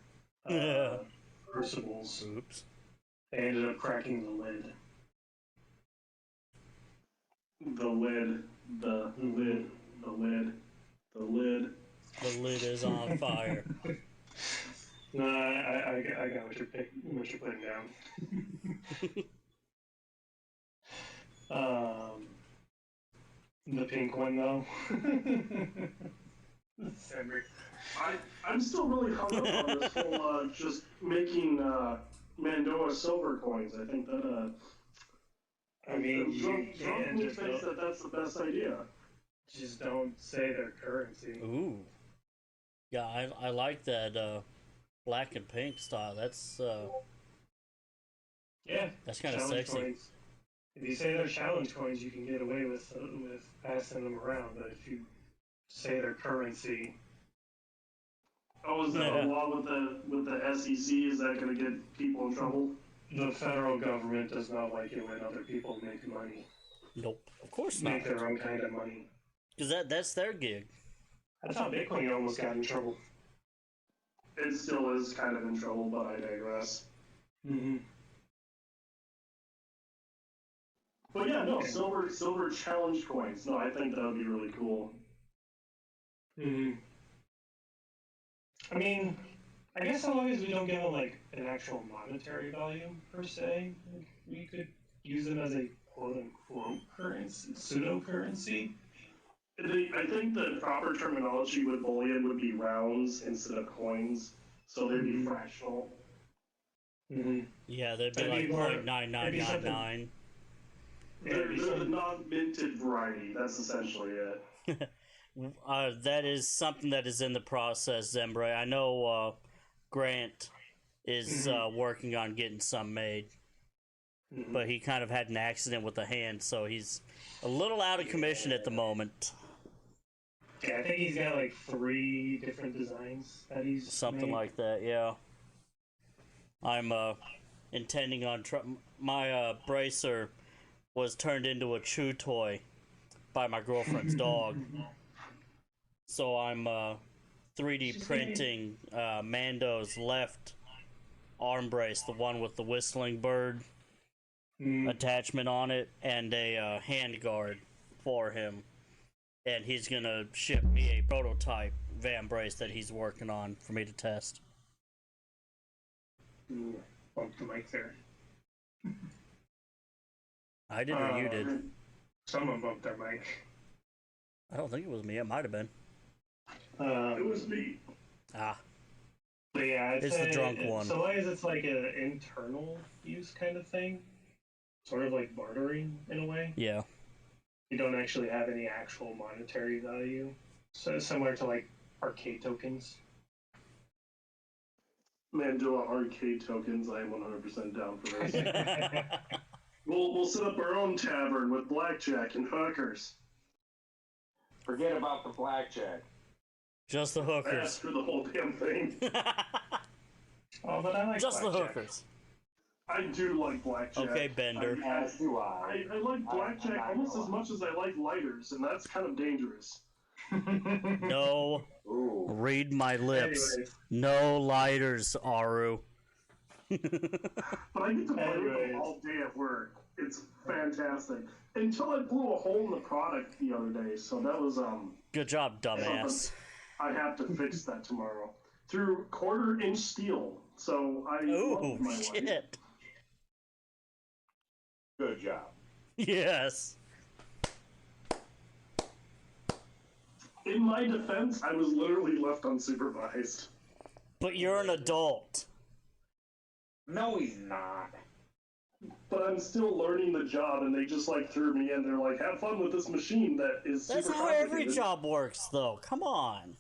crucibles. Oops. They ended up cracking the lid. The lid. The lid is on fire. No, I got what you're putting down. The pink one though. I'm still really hung up on this whole just making Mandoa silver coins. I think that I mean, you drunk can me just thinks that that's the best idea. just don't say their currency. Ooh. Yeah, I like that black and pink style. That's Yeah, that's kind of challenge sexy. coins. If you say they're challenge coins, you can get away with passing them around. But if you say their currency, Oh, is that a law with the SEC? Is that going to get people in trouble? the federal government does not like it when other people make money, Nope. Of course not. make their own kind of money. Because that's their gig. That's how Bitcoin almost got in trouble. It still is kind of in trouble, but I digress. Mm-hmm. But yeah, no, silver challenge coins. No, I think that would be really cool. Mm-hmm. I mean, I guess as long as we don't give them like an actual monetary value per se, we could use them as a quote-unquote currency, pseudo-currency. I think the proper terminology with bullion would be rounds instead of coins, so they'd be fractional. Mm-hmm. Yeah, they'd be That'd like be more- 0.9999. They're the non-minted variety. That's essentially it. That is something that is in the process, Zembre. I know Grant is working on getting some made, but he kind of had an accident with the hand, so he's a little out of commission at the moment. Yeah, I think he's got like 3 different designs that he's Something made. like that, yeah. I'm intending on my bracer was turned into a chew toy by my girlfriend's dog. So I'm 3D printing Mando's left arm brace, the one with the whistling bird attachment on it, and a hand guard for him. And he's gonna ship me a prototype van brace that he's working on for me to test. Ooh, bumped the mic there. I did or you did? Someone bumped their mic. I don't think it was me. It might have been. It was me. Ah. But yeah, it's the drunk one. So long as it's like an internal use kind of thing, sort of like bartering in a way. Yeah. You don't actually have any actual monetary value. So similar to like arcade tokens. Mandela arcade tokens, I am 100% down for this. We'll set up our own tavern with blackjack and hookers. Forget about the blackjack. Just the I hookers. asked for the whole damn thing. Oh, but I like Just blackjack. the hookers. I do like blackjack. Okay, Bender. As do I. I like blackjack almost as much as I like lighters, and that's kind of dangerous. No. Ooh. Read my lips. Anyways. No lighters, Aru. But I get to play with them all day at work. It's fantastic. Until I blew a hole in the product the other day, so that was Good job, dumbass. I have to fix that tomorrow. Through 1/4-inch steel. So I Ooh, love my life. shit. Good job. Yes. In my defense, I was literally left unsupervised. But you're an adult. No, he's not. But I'm still learning the job, and they just like threw me in. They're like, "Have fun with this machine that is That's super how every complicated." job works, though. Come on.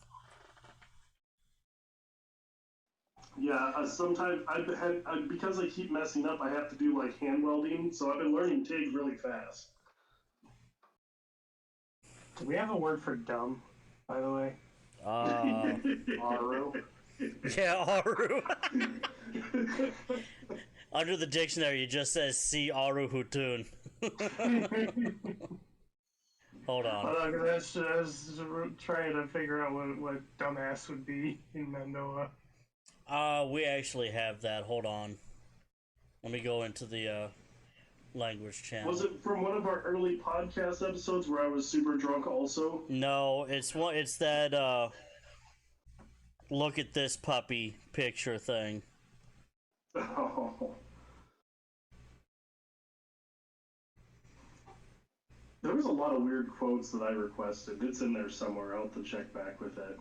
Yeah, sometimes because I keep messing up, I have to do like hand welding. So I've been learning TIG really fast. Do we have a word for dumb, by the way? Aru. Yeah, Aru. Under the dictionary, it just says "see Aru Hutun." Hold on. I was trying to figure out what dumbass would be in Mandoa. We actually have that. Hold on. Let me go into the language channel. Was it from one of our early podcast episodes where I was super drunk also? No, it's that look at this puppy picture thing. Oh. There was a lot of weird quotes that I requested. It's in there somewhere. I'll have to check back with it.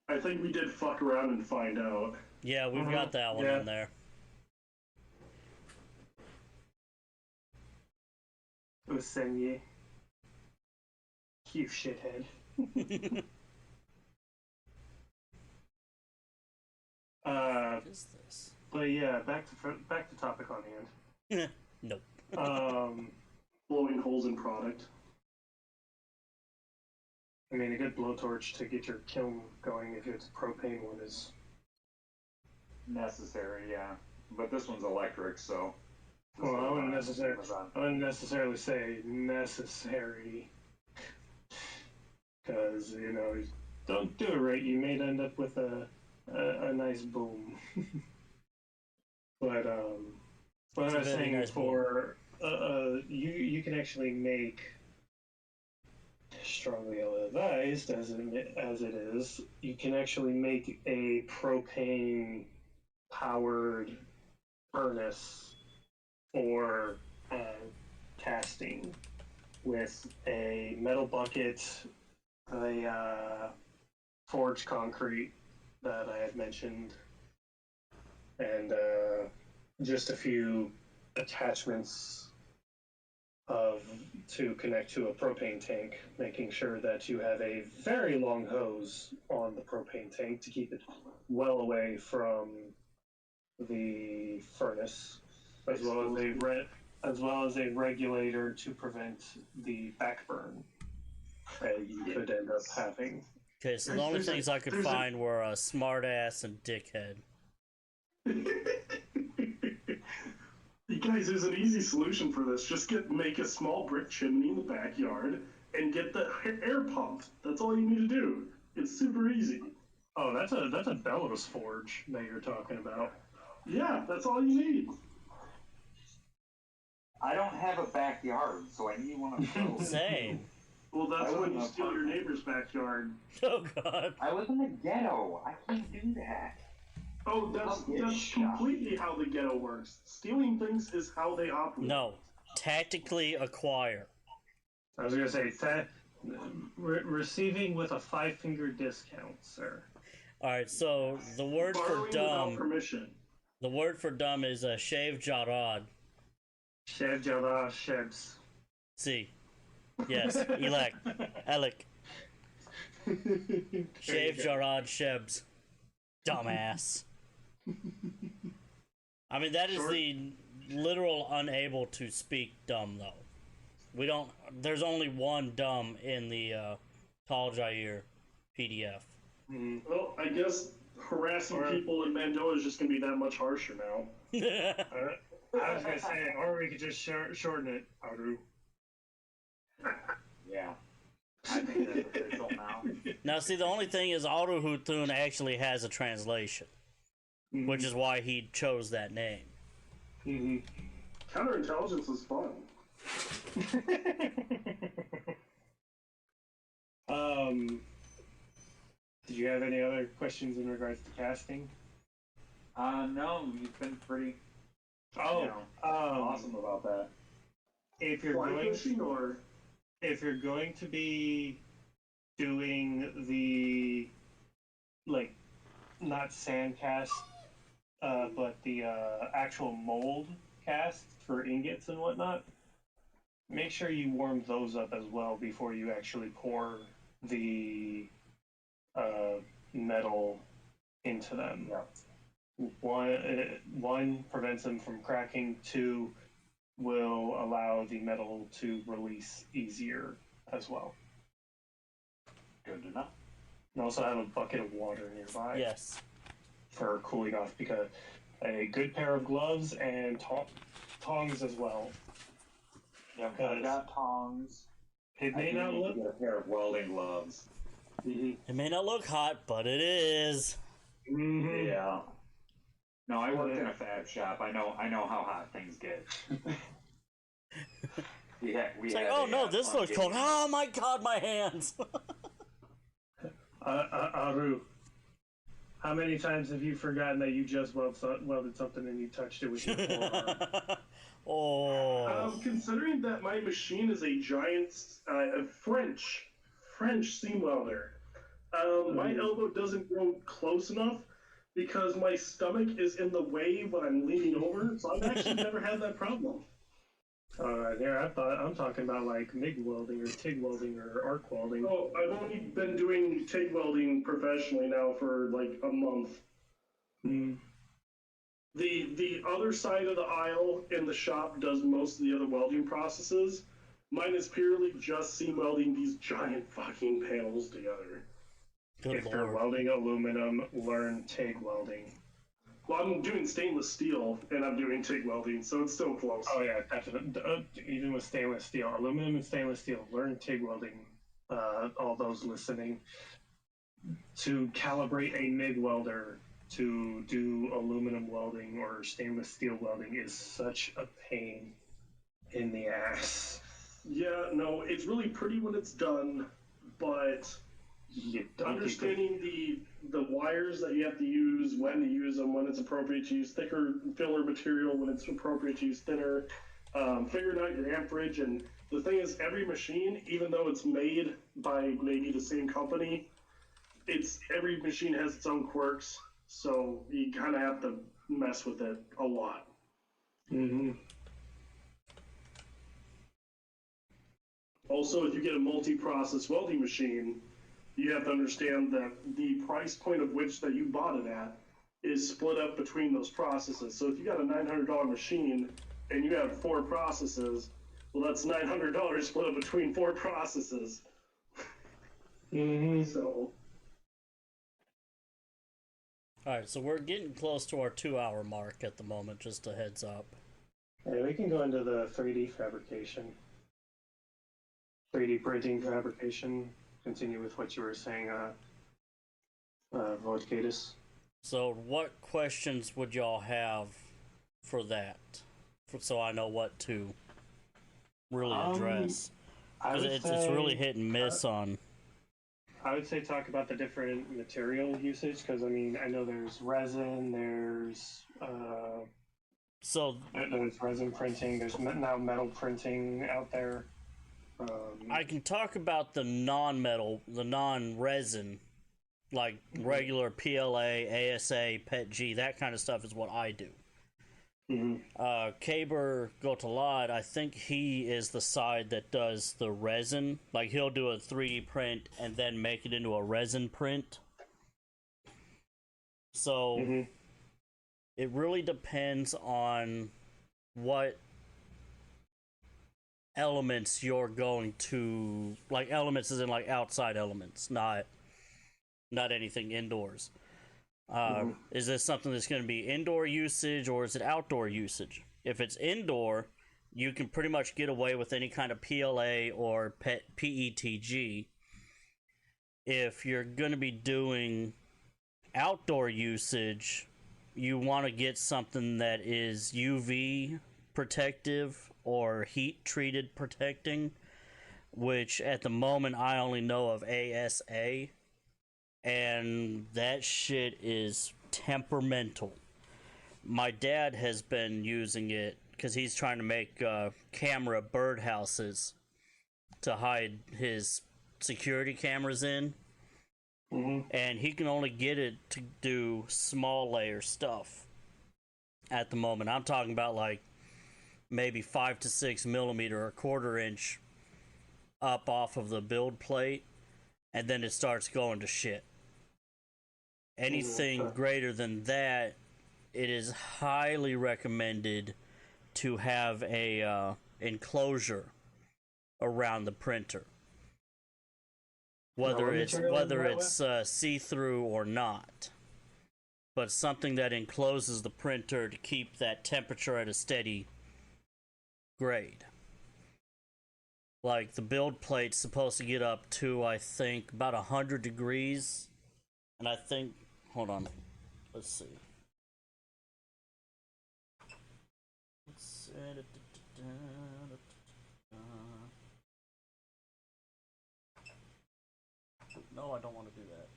I think we did fuck around and find out. Yeah, we've got that one in there. It was Senye. You shithead. What is this? But yeah, back to topic on hand. Nope. Blowing holes in product. I mean, a good blowtorch to get your kiln going if it's a propane one is Necessary, yeah. But this one's electric, so. well. I wouldn't necessarily say necessary, because don't do it right. You may end up with a nice boom. But what I was saying nice for you can actually make, strongly ill-advised as it is, you can actually make a propane powered furnace for casting with a metal bucket, the forged concrete that I had mentioned, and just a few attachments to connect to a propane tank, making sure that you have a very long hose on the propane tank to keep it well away from the furnace, as well as a regulator to prevent the backburn that you could end up having. Okay, so the only things I could find were a smartass and dickhead. You Guys, there's an easy solution for this. Just make a small brick chimney in the backyard and get the air pump. That's all you need to do. It's super easy. Oh, that's a bellows forge that you're talking about. Yeah, that's all you need. I don't have a backyard, so I need one of those. Same. Well, that's when you steal your neighbor's backyard. Oh God. I live in the ghetto. I can't do that. Oh, that's completely how the ghetto works. Stealing things is how they operate. No, tactically acquire. I was gonna say receiving with a 5-finger discount, sir. All right, so the word Borrowing for without dumb. permission. The word for dumb is shave jarad. Shev Java Shebs. See. Yes, elect. Alec. Shave Jarad Shebs. Dumbass. I mean, that is the literal unable to speak dumb, though. We don't. There's only one dumb in the Tall Jair PDF. Well, I guess harassing people in Mandoa is just going to be that much harsher now. I was gonna say, or we could just shorten it, Aru. Yeah. I think that's official now. Now, see, the only thing is Aruhutun actually has a translation, which is why he chose that name. Counterintelligence is fun. Did you have any other questions in regards to casting? No, you've been pretty awesome about that. If you're going to be doing the not sand cast, but the actual mold cast for ingots and whatnot, make sure you warm those up as well before you actually pour the metal into them. Yeah. One prevents them from cracking. 2 will allow the metal to release easier as well. Good to know. And also have a bucket of water nearby. Yes. For cooling off, because a good pair of gloves and tongs as well. Yeah, I've got tongs. It may not look. A pair of welding gloves. It may not look hot, but it is. Yeah. No, I worked in a fab shop. I know how hot things get. It's like, oh no, this looks cold. Oh my God, my hands. Aru, how many times have you forgotten that you just welded something and you touched it with your forearm? Oh. Considering that my machine is a giant French seam welder, my elbow doesn't go close enough because my stomach is in the way when I'm leaning over, so I've actually never had that problem. I'm talking about like MIG welding or TIG welding or arc welding. Oh, I've only been doing TIG welding professionally now for like a month. The other side of the aisle in the shop does most of the other welding processes. Mine is purely just seam welding these giant fucking panels together. If you're welding aluminum, learn TIG welding. Well, I'm doing stainless steel, and I'm doing TIG welding, so it's still close. Oh yeah, definitely. Even with stainless steel, aluminum and stainless steel, learn TIG welding. All those listening, to calibrate a MIG welder to do aluminum welding or stainless steel welding is such a pain in the ass. Yeah, no, it's really pretty when it's done, but understanding the wires that you have to use, when to use them, when it's appropriate to use thicker filler material, when it's appropriate to use thinner, figuring out your amperage. And the thing is, every machine, even though it's made by maybe the same company, every machine has its own quirks, so you kind of have to mess with it a lot. Also, if you get a multi-process welding machine, you have to understand that the price point of which that you bought it at is split up between those processes. So if you got a $900 machine and you have 4 processes, well, that's $900 split up between 4 processes. So. Alright, so we're getting close to our 2-hour mark at the moment, just a heads up. Yeah, we can go into the 3D fabrication. 3D printing fabrication. Continue with what you were saying, Vodkatus. So, what questions would y'all have for that? So I know what to really address. Because it's really hit and miss on. I would say talk about the different material usage, because I mean, I know there's resin, there's resin printing, there's now metal printing out there. I can talk about the non-metal, the non-resin, like regular PLA, ASA, PETG, that kind of stuff is what I do. Kaber Gotalad, I think he is the side that does the resin. Like, he'll do a 3D print and then make it into a resin print. So, it really depends on what elements you're going to... Like, elements as in, like, outside elements, not anything indoors. Is this something that's going to be indoor usage or is it outdoor usage? If it's indoor, you can pretty much get away with any kind of PLA or PETG. If you're going to be doing outdoor usage, you want to get something that is UV protective or heat treated protecting, which at the moment I only know of ASA. And that shit is temperamental. My dad has been using it because he's trying to make camera birdhouses to hide his security cameras in. And he can only get it to do small layer stuff at the moment. I'm talking about like maybe 5 to 6 millimeter or 1/4 inch up off of the build plate, and then it starts going to shit. Anything greater than that, it is highly recommended to have a enclosure around the printer, whether it's see-through or not, but something that encloses the printer to keep that temperature at a steady grade. Like, the build plate's supposed to get up to, I think, about 100 degrees, and I think... Hold on. Let's see. No, I don't want to do that.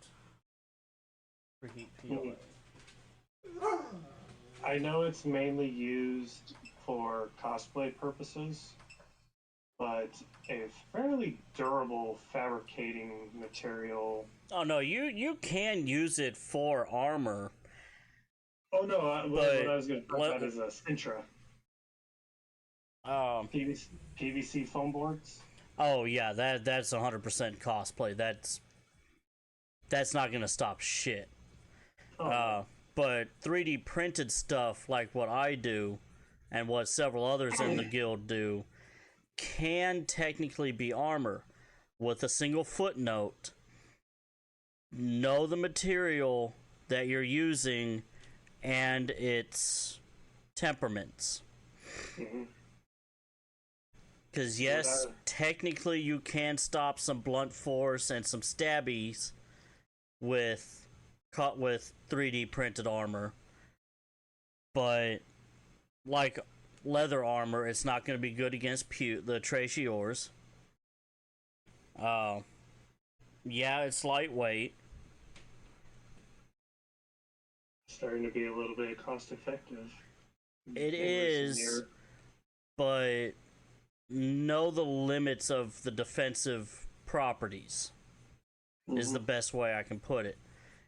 Preheat PLA. I know it's mainly used for cosplay purposes, but a fairly durable fabricating material. Oh no, you can use it for armor. Oh no, what I was going to talk about is a Sintra. PVC foam boards. Oh yeah, that's 100% cosplay. That's not going to stop shit. But 3D printed stuff like what I do and what several others in the guild do can technically be armor. With a single footnote: know the material that you're using and its temperaments. Because yes, technically you can stop some blunt force and some stabbies with 3D printed armor, but like leather armor, it's not going to be good against the Traciors. Yeah, it's lightweight. Starting to be a little bit cost effective. It is, but know the limits of the defensive properties is the best way I can put it.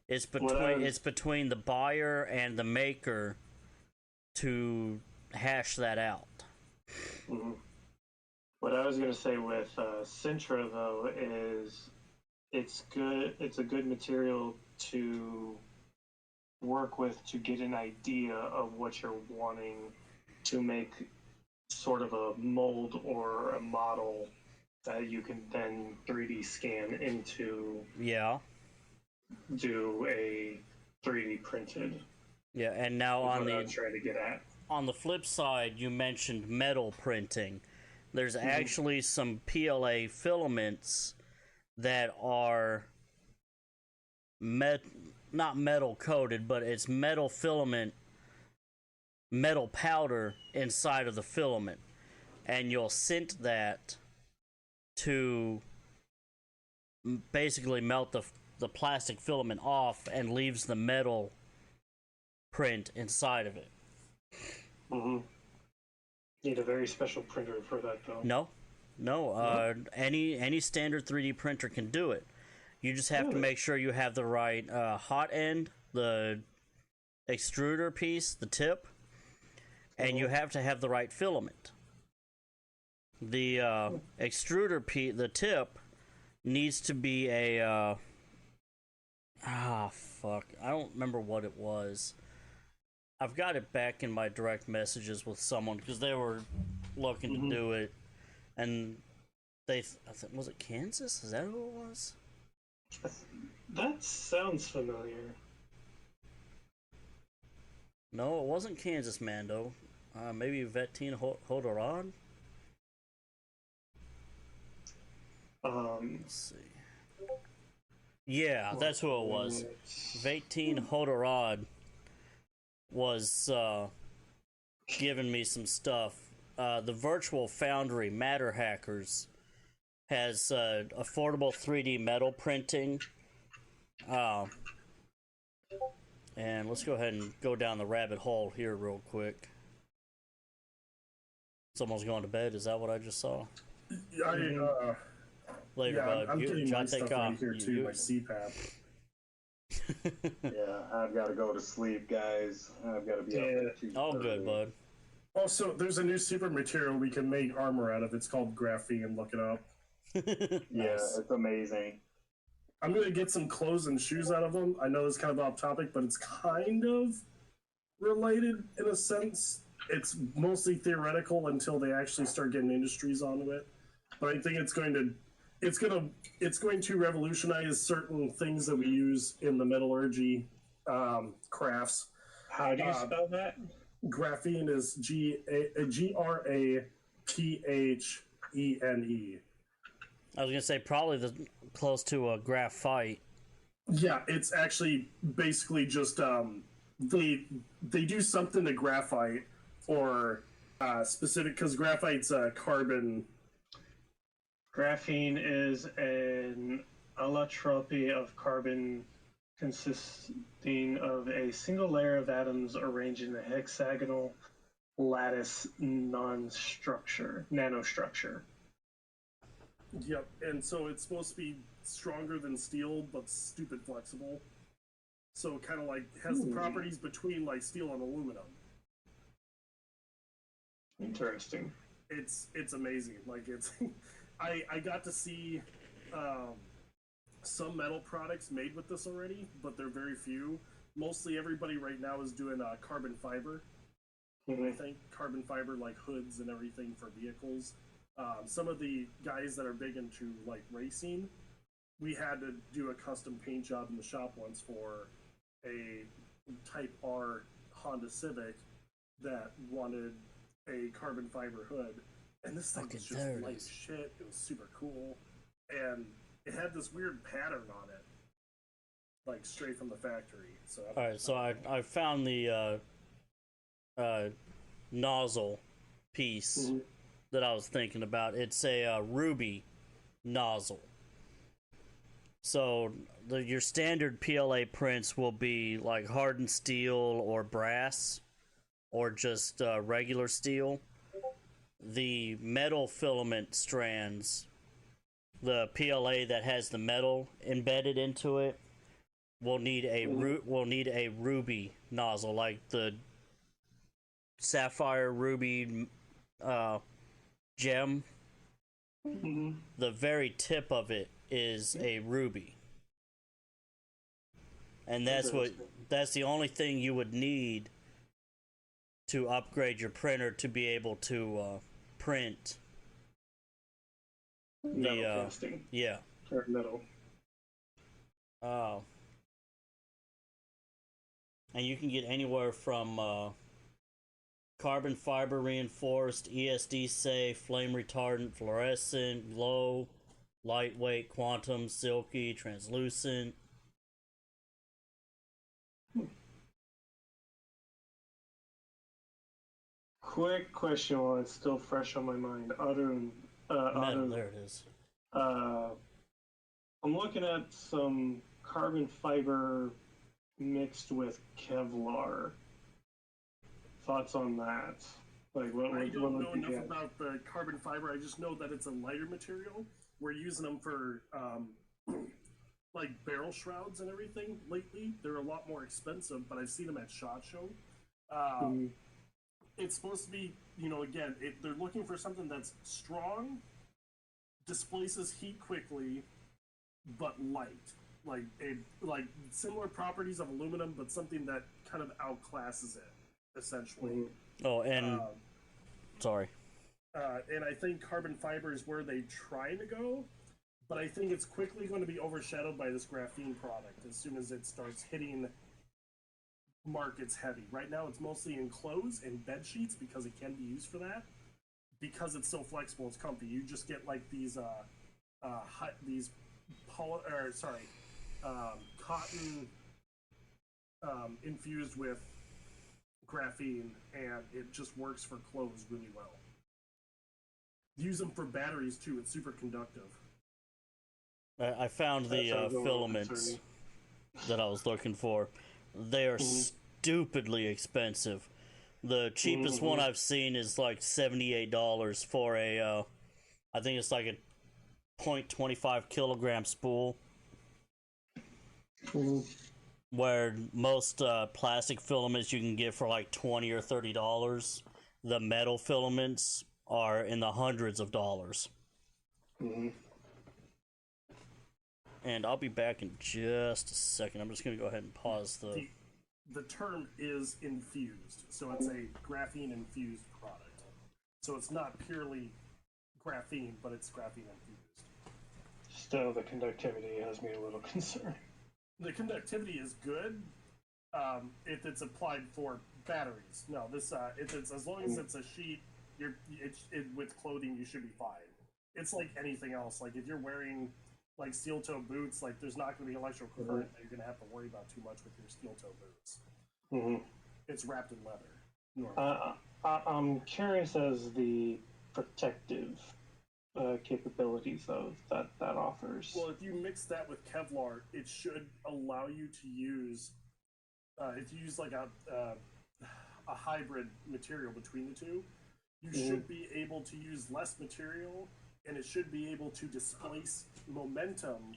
It's between the buyer and the maker to hash that out. What I was going to say with Sintra, though, is it's good. It's a good material to work with to get an idea of what you're wanting to make, sort of a mold or a model that you can then 3D scan into. Yeah. Do a 3D printed. Yeah, and now on the I'm trying to get at. on the flip side, you mentioned metal printing. There's actually some PLA filaments that are not metal coated, but it's metal filament, metal powder inside of the filament, and you'll sint that to basically melt the plastic filament off and leaves the metal print inside of it. Need a very special printer for that, though. No. Any standard 3D printer can do it. You just have to make sure you have the right hot end, the extruder piece, the tip, and you have to have the right filament. The extruder piece, the tip, needs to be a I don't remember what it was. I've got it back in my direct messages with someone because they were looking to do it, and was it Kansas? Is that who it was? That sounds familiar. No, it wasn't Kansas, Mando. Maybe Vettin Hodorod? Let's see. Yeah, that's who it was. Vettin Hodorod was giving me some stuff. The Virtual Foundry Matter Hackers has affordable 3D metal printing. And let's go ahead and go down the rabbit hole here real quick. Someone's going to bed. Is that what I just saw? Later, bud. I'm getting my stuff right here too, my CPAP. Yeah, I've got to go to sleep, guys. I've got to be up at 2:30. All good, bud. Also, there's a new super material we can make armor out of. It's called graphene. Look it up. Yeah, it's amazing. I'm going to get some clothes and shoes out of them. I know it's kind of off topic, but it's kind of related in a sense. It's mostly theoretical until they actually start getting industries onto it. But I think it's going to revolutionize certain things that we use in the metallurgy crafts. How do you spell that? Graphene is Graphene. I was gonna say probably close to a graphite. Yeah, it's actually basically just they do something to graphite or specific because graphite's carbon. Graphene is an allotropy of carbon consisting of a single layer of atoms arranged in a hexagonal lattice nanostructure. Yep, and so it's supposed to be stronger than steel, but stupid flexible. So it kind of like has the properties between like steel and aluminum. Interesting. It's amazing. Like it's, I got to see some metal products made with this already, but they're very few. Mostly everybody right now is doing carbon fiber. I think carbon fiber like hoods and everything for vehicles. Some of the guys that are big into like racing, we had to do a custom paint job in the shop once for a Type R Honda Civic that wanted a carbon fiber hood, and this thing was just light as shit. It was super cool, and it had this weird pattern on it, like straight from the factory. So all right, so I found the nozzle piece that I was thinking about. It's a ruby nozzle. So your standard PLA prints will be like hardened steel or brass or just regular steel. The metal filament strands, the PLA that has the metal embedded into it, will need a ruby nozzle, like the sapphire ruby gem. The very tip of it is a ruby, and that's the only thing you would need to upgrade your printer to be able to print Metal casting. Yeah. Or metal. Oh. And you can get anywhere from carbon fiber reinforced, ESD safe, flame retardant, fluorescent, glow, lightweight, quantum, silky, translucent. Quick question while it's still fresh on my mind. Metal, there it is. I'm looking at some carbon fiber mixed with Kevlar. Thoughts on that? Like, I don't know enough about the carbon fiber. I just know that it's a lighter material. We're using them for like barrel shrouds and everything lately. They're a lot more expensive, but I've seen them at SHOT Show. It's supposed to be, again, they're looking for something that's strong, displaces heat quickly, but light. Like similar properties of aluminum, but something that kind of outclasses it, essentially. Oh, and sorry. And I think carbon fiber is where they're trying to go, but I think it's quickly going to be overshadowed by this graphene product as soon as it starts hitting markets heavy. Right now, it's mostly in clothes and bed sheets because it can be used for that. Because it's so flexible, it's comfy. You just get like these cotton infused with graphene, and it just works for clothes really well. Use them for batteries too. It's super conductive. I found the filaments that I was looking for. They are stupidly expensive. The cheapest one I've seen is like $78 for a, I think it's like a 0.25 kilogram spool. Where most plastic filaments you can get for like $20 or $30. The metal filaments are in the hundreds of dollars. And I'll be back in just a second. I'm just going to go ahead and pause The term is infused, so it's a graphene infused product. So it's not purely graphene, but it's graphene infused. Still, the conductivity has me a little concerned. The conductivity is good if it's applied for batteries. No, this if it's as long as it's a sheet, with clothing you should be fine. It's like anything else. Like if you're wearing like steel toe boots, like there's not going to be electrical current that you're going to have to worry about too much with your steel toe boots. It's wrapped in leather. I'm curious as the protective capabilities of that offers. Well, if you mix that with Kevlar, it should allow you to use, if you use like a hybrid material between the two, you should be able to use less material, and it should be able to displace momentum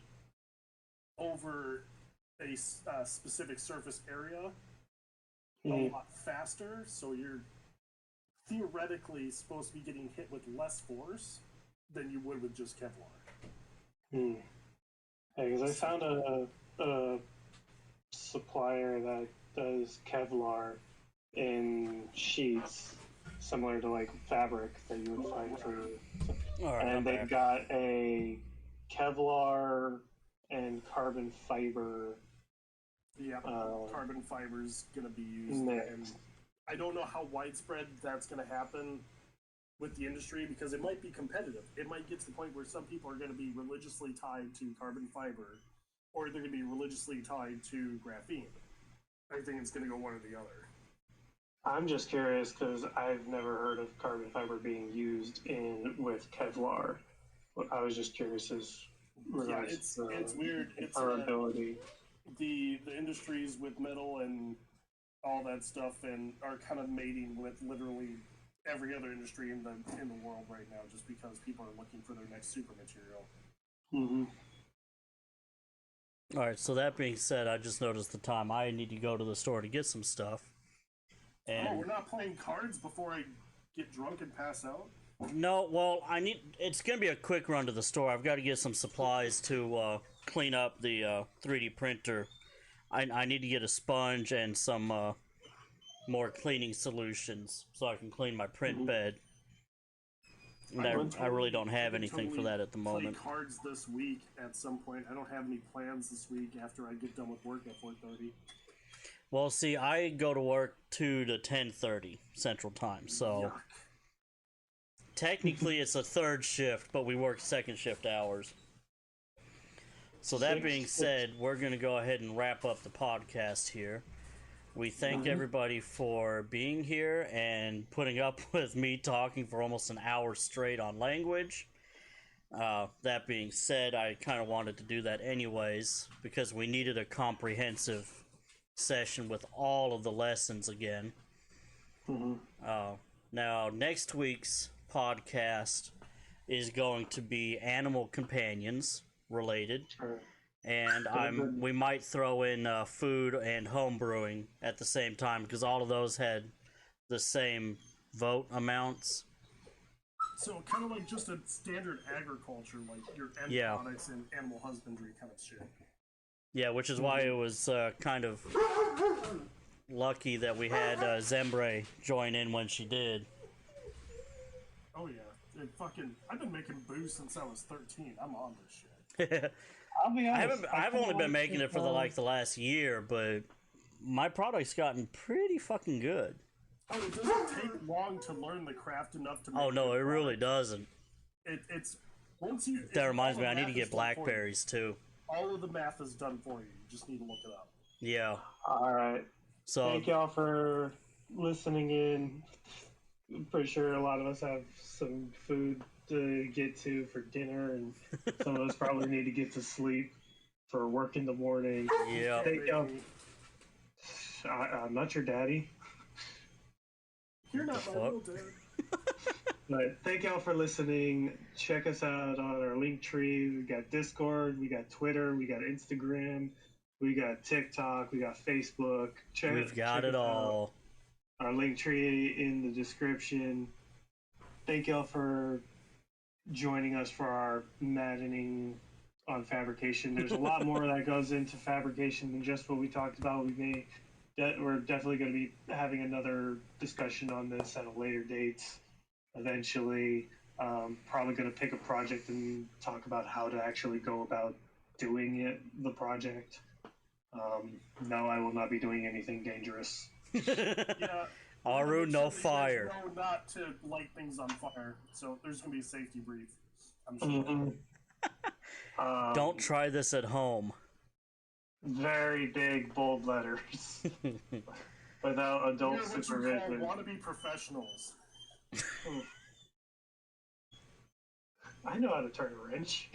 over a specific surface area a lot faster, so you're theoretically supposed to be getting hit with less force than you would with just Kevlar. Yeah, because I found a supplier that does Kevlar in sheets, similar to like fabric that you would find for. And they've got a Kevlar and carbon fiber. Yeah, carbon fiber's going to be used. And I don't know how widespread that's going to happen with the industry, because it might be competitive. It might get to the point where some people are going to be religiously tied to carbon fiber, or they're going to be religiously tied to graphene. I think it's going to go one or the other. I'm just curious because I've never heard of carbon fiber being used with Kevlar. I was just curious as regards it's weird. It's ability. The industries with metal and all that stuff and are kind of mating with literally every other industry in the world right now, just because people are looking for their next super material. All right. So that being said, I just noticed the time. I need to go to the store to get some stuff. And we're not playing cards before I get drunk and pass out? No, well, it's going to be a quick run to the store. I've got to get some supplies to clean up the 3D printer. I need to get a sponge and some more cleaning solutions so I can clean my print bed. And I really don't have anything for that at the moment. Play cards this week at some point. I don't have any plans this week after I get done with work at 4:30. Well, see, I go to work 2 to 10:30 Central Time, so Yuck. technically it's a third shift, but we work second shift hours. So that being said, we're going to go ahead and wrap up the podcast here. We thank everybody for being here and putting up with me talking for almost an hour straight on language. That being said, I kind of wanted to do that anyways because we needed a comprehensive session with all of the lessons again. Now, next week's podcast is going to be animal companions related. And we might throw in food and home brewing at the same time because all of those had the same vote amounts. So kind of like just a standard agriculture, like your end products and animal husbandry kind of shit. Yeah, which is why it was kind of lucky that we had Zembre join in when she did. Oh yeah, I've been making booze since I was 13. I'm on this shit. I'll be honest. I've only been making it for the last year, but my product's gotten pretty fucking good. Oh, it doesn't take long to learn the craft enough to make Oh no, it really doesn't. It's once you. That reminds me, I need to get blackberries too. All of the math is done for you. You just need to look it up. Yeah. All right. So thank y'all for listening in. I'm pretty sure a lot of us have some food to get to for dinner, and some of us probably need to get to sleep for work in the morning. Yeah. Thank y'all. I'm not your daddy. You're not my real dad. But thank y'all for listening. Check us out on our link tree. We got Discord, we got Twitter, we got Instagram, we got TikTok, we got Facebook. We've got it all. Our link tree in the description. Thank y'all for joining us for our maddening on fabrication. There's a lot more that goes into fabrication than just what we talked about. We're definitely going to be having another discussion on this at a later date. Eventually, probably going to pick a project and talk about how to actually go about doing the project. No, I will not be doing anything dangerous. Yeah. Aru, no fire. No, not to light things on fire. So there's gonna be a safety brief. I'm sure. Don't try this at home. Very big, bold letters. Without adult supervision. Want to be professionals. I know how to turn a wrench.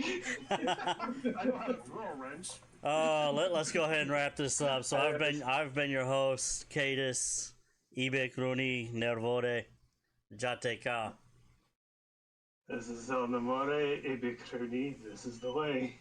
I know how to throw a wrench. Let's go ahead and wrap this up. So I've been your host, Cadis, Ibe Kruni Nervore, Jateka. This is El Namore, Ibe Kruni, this is the way.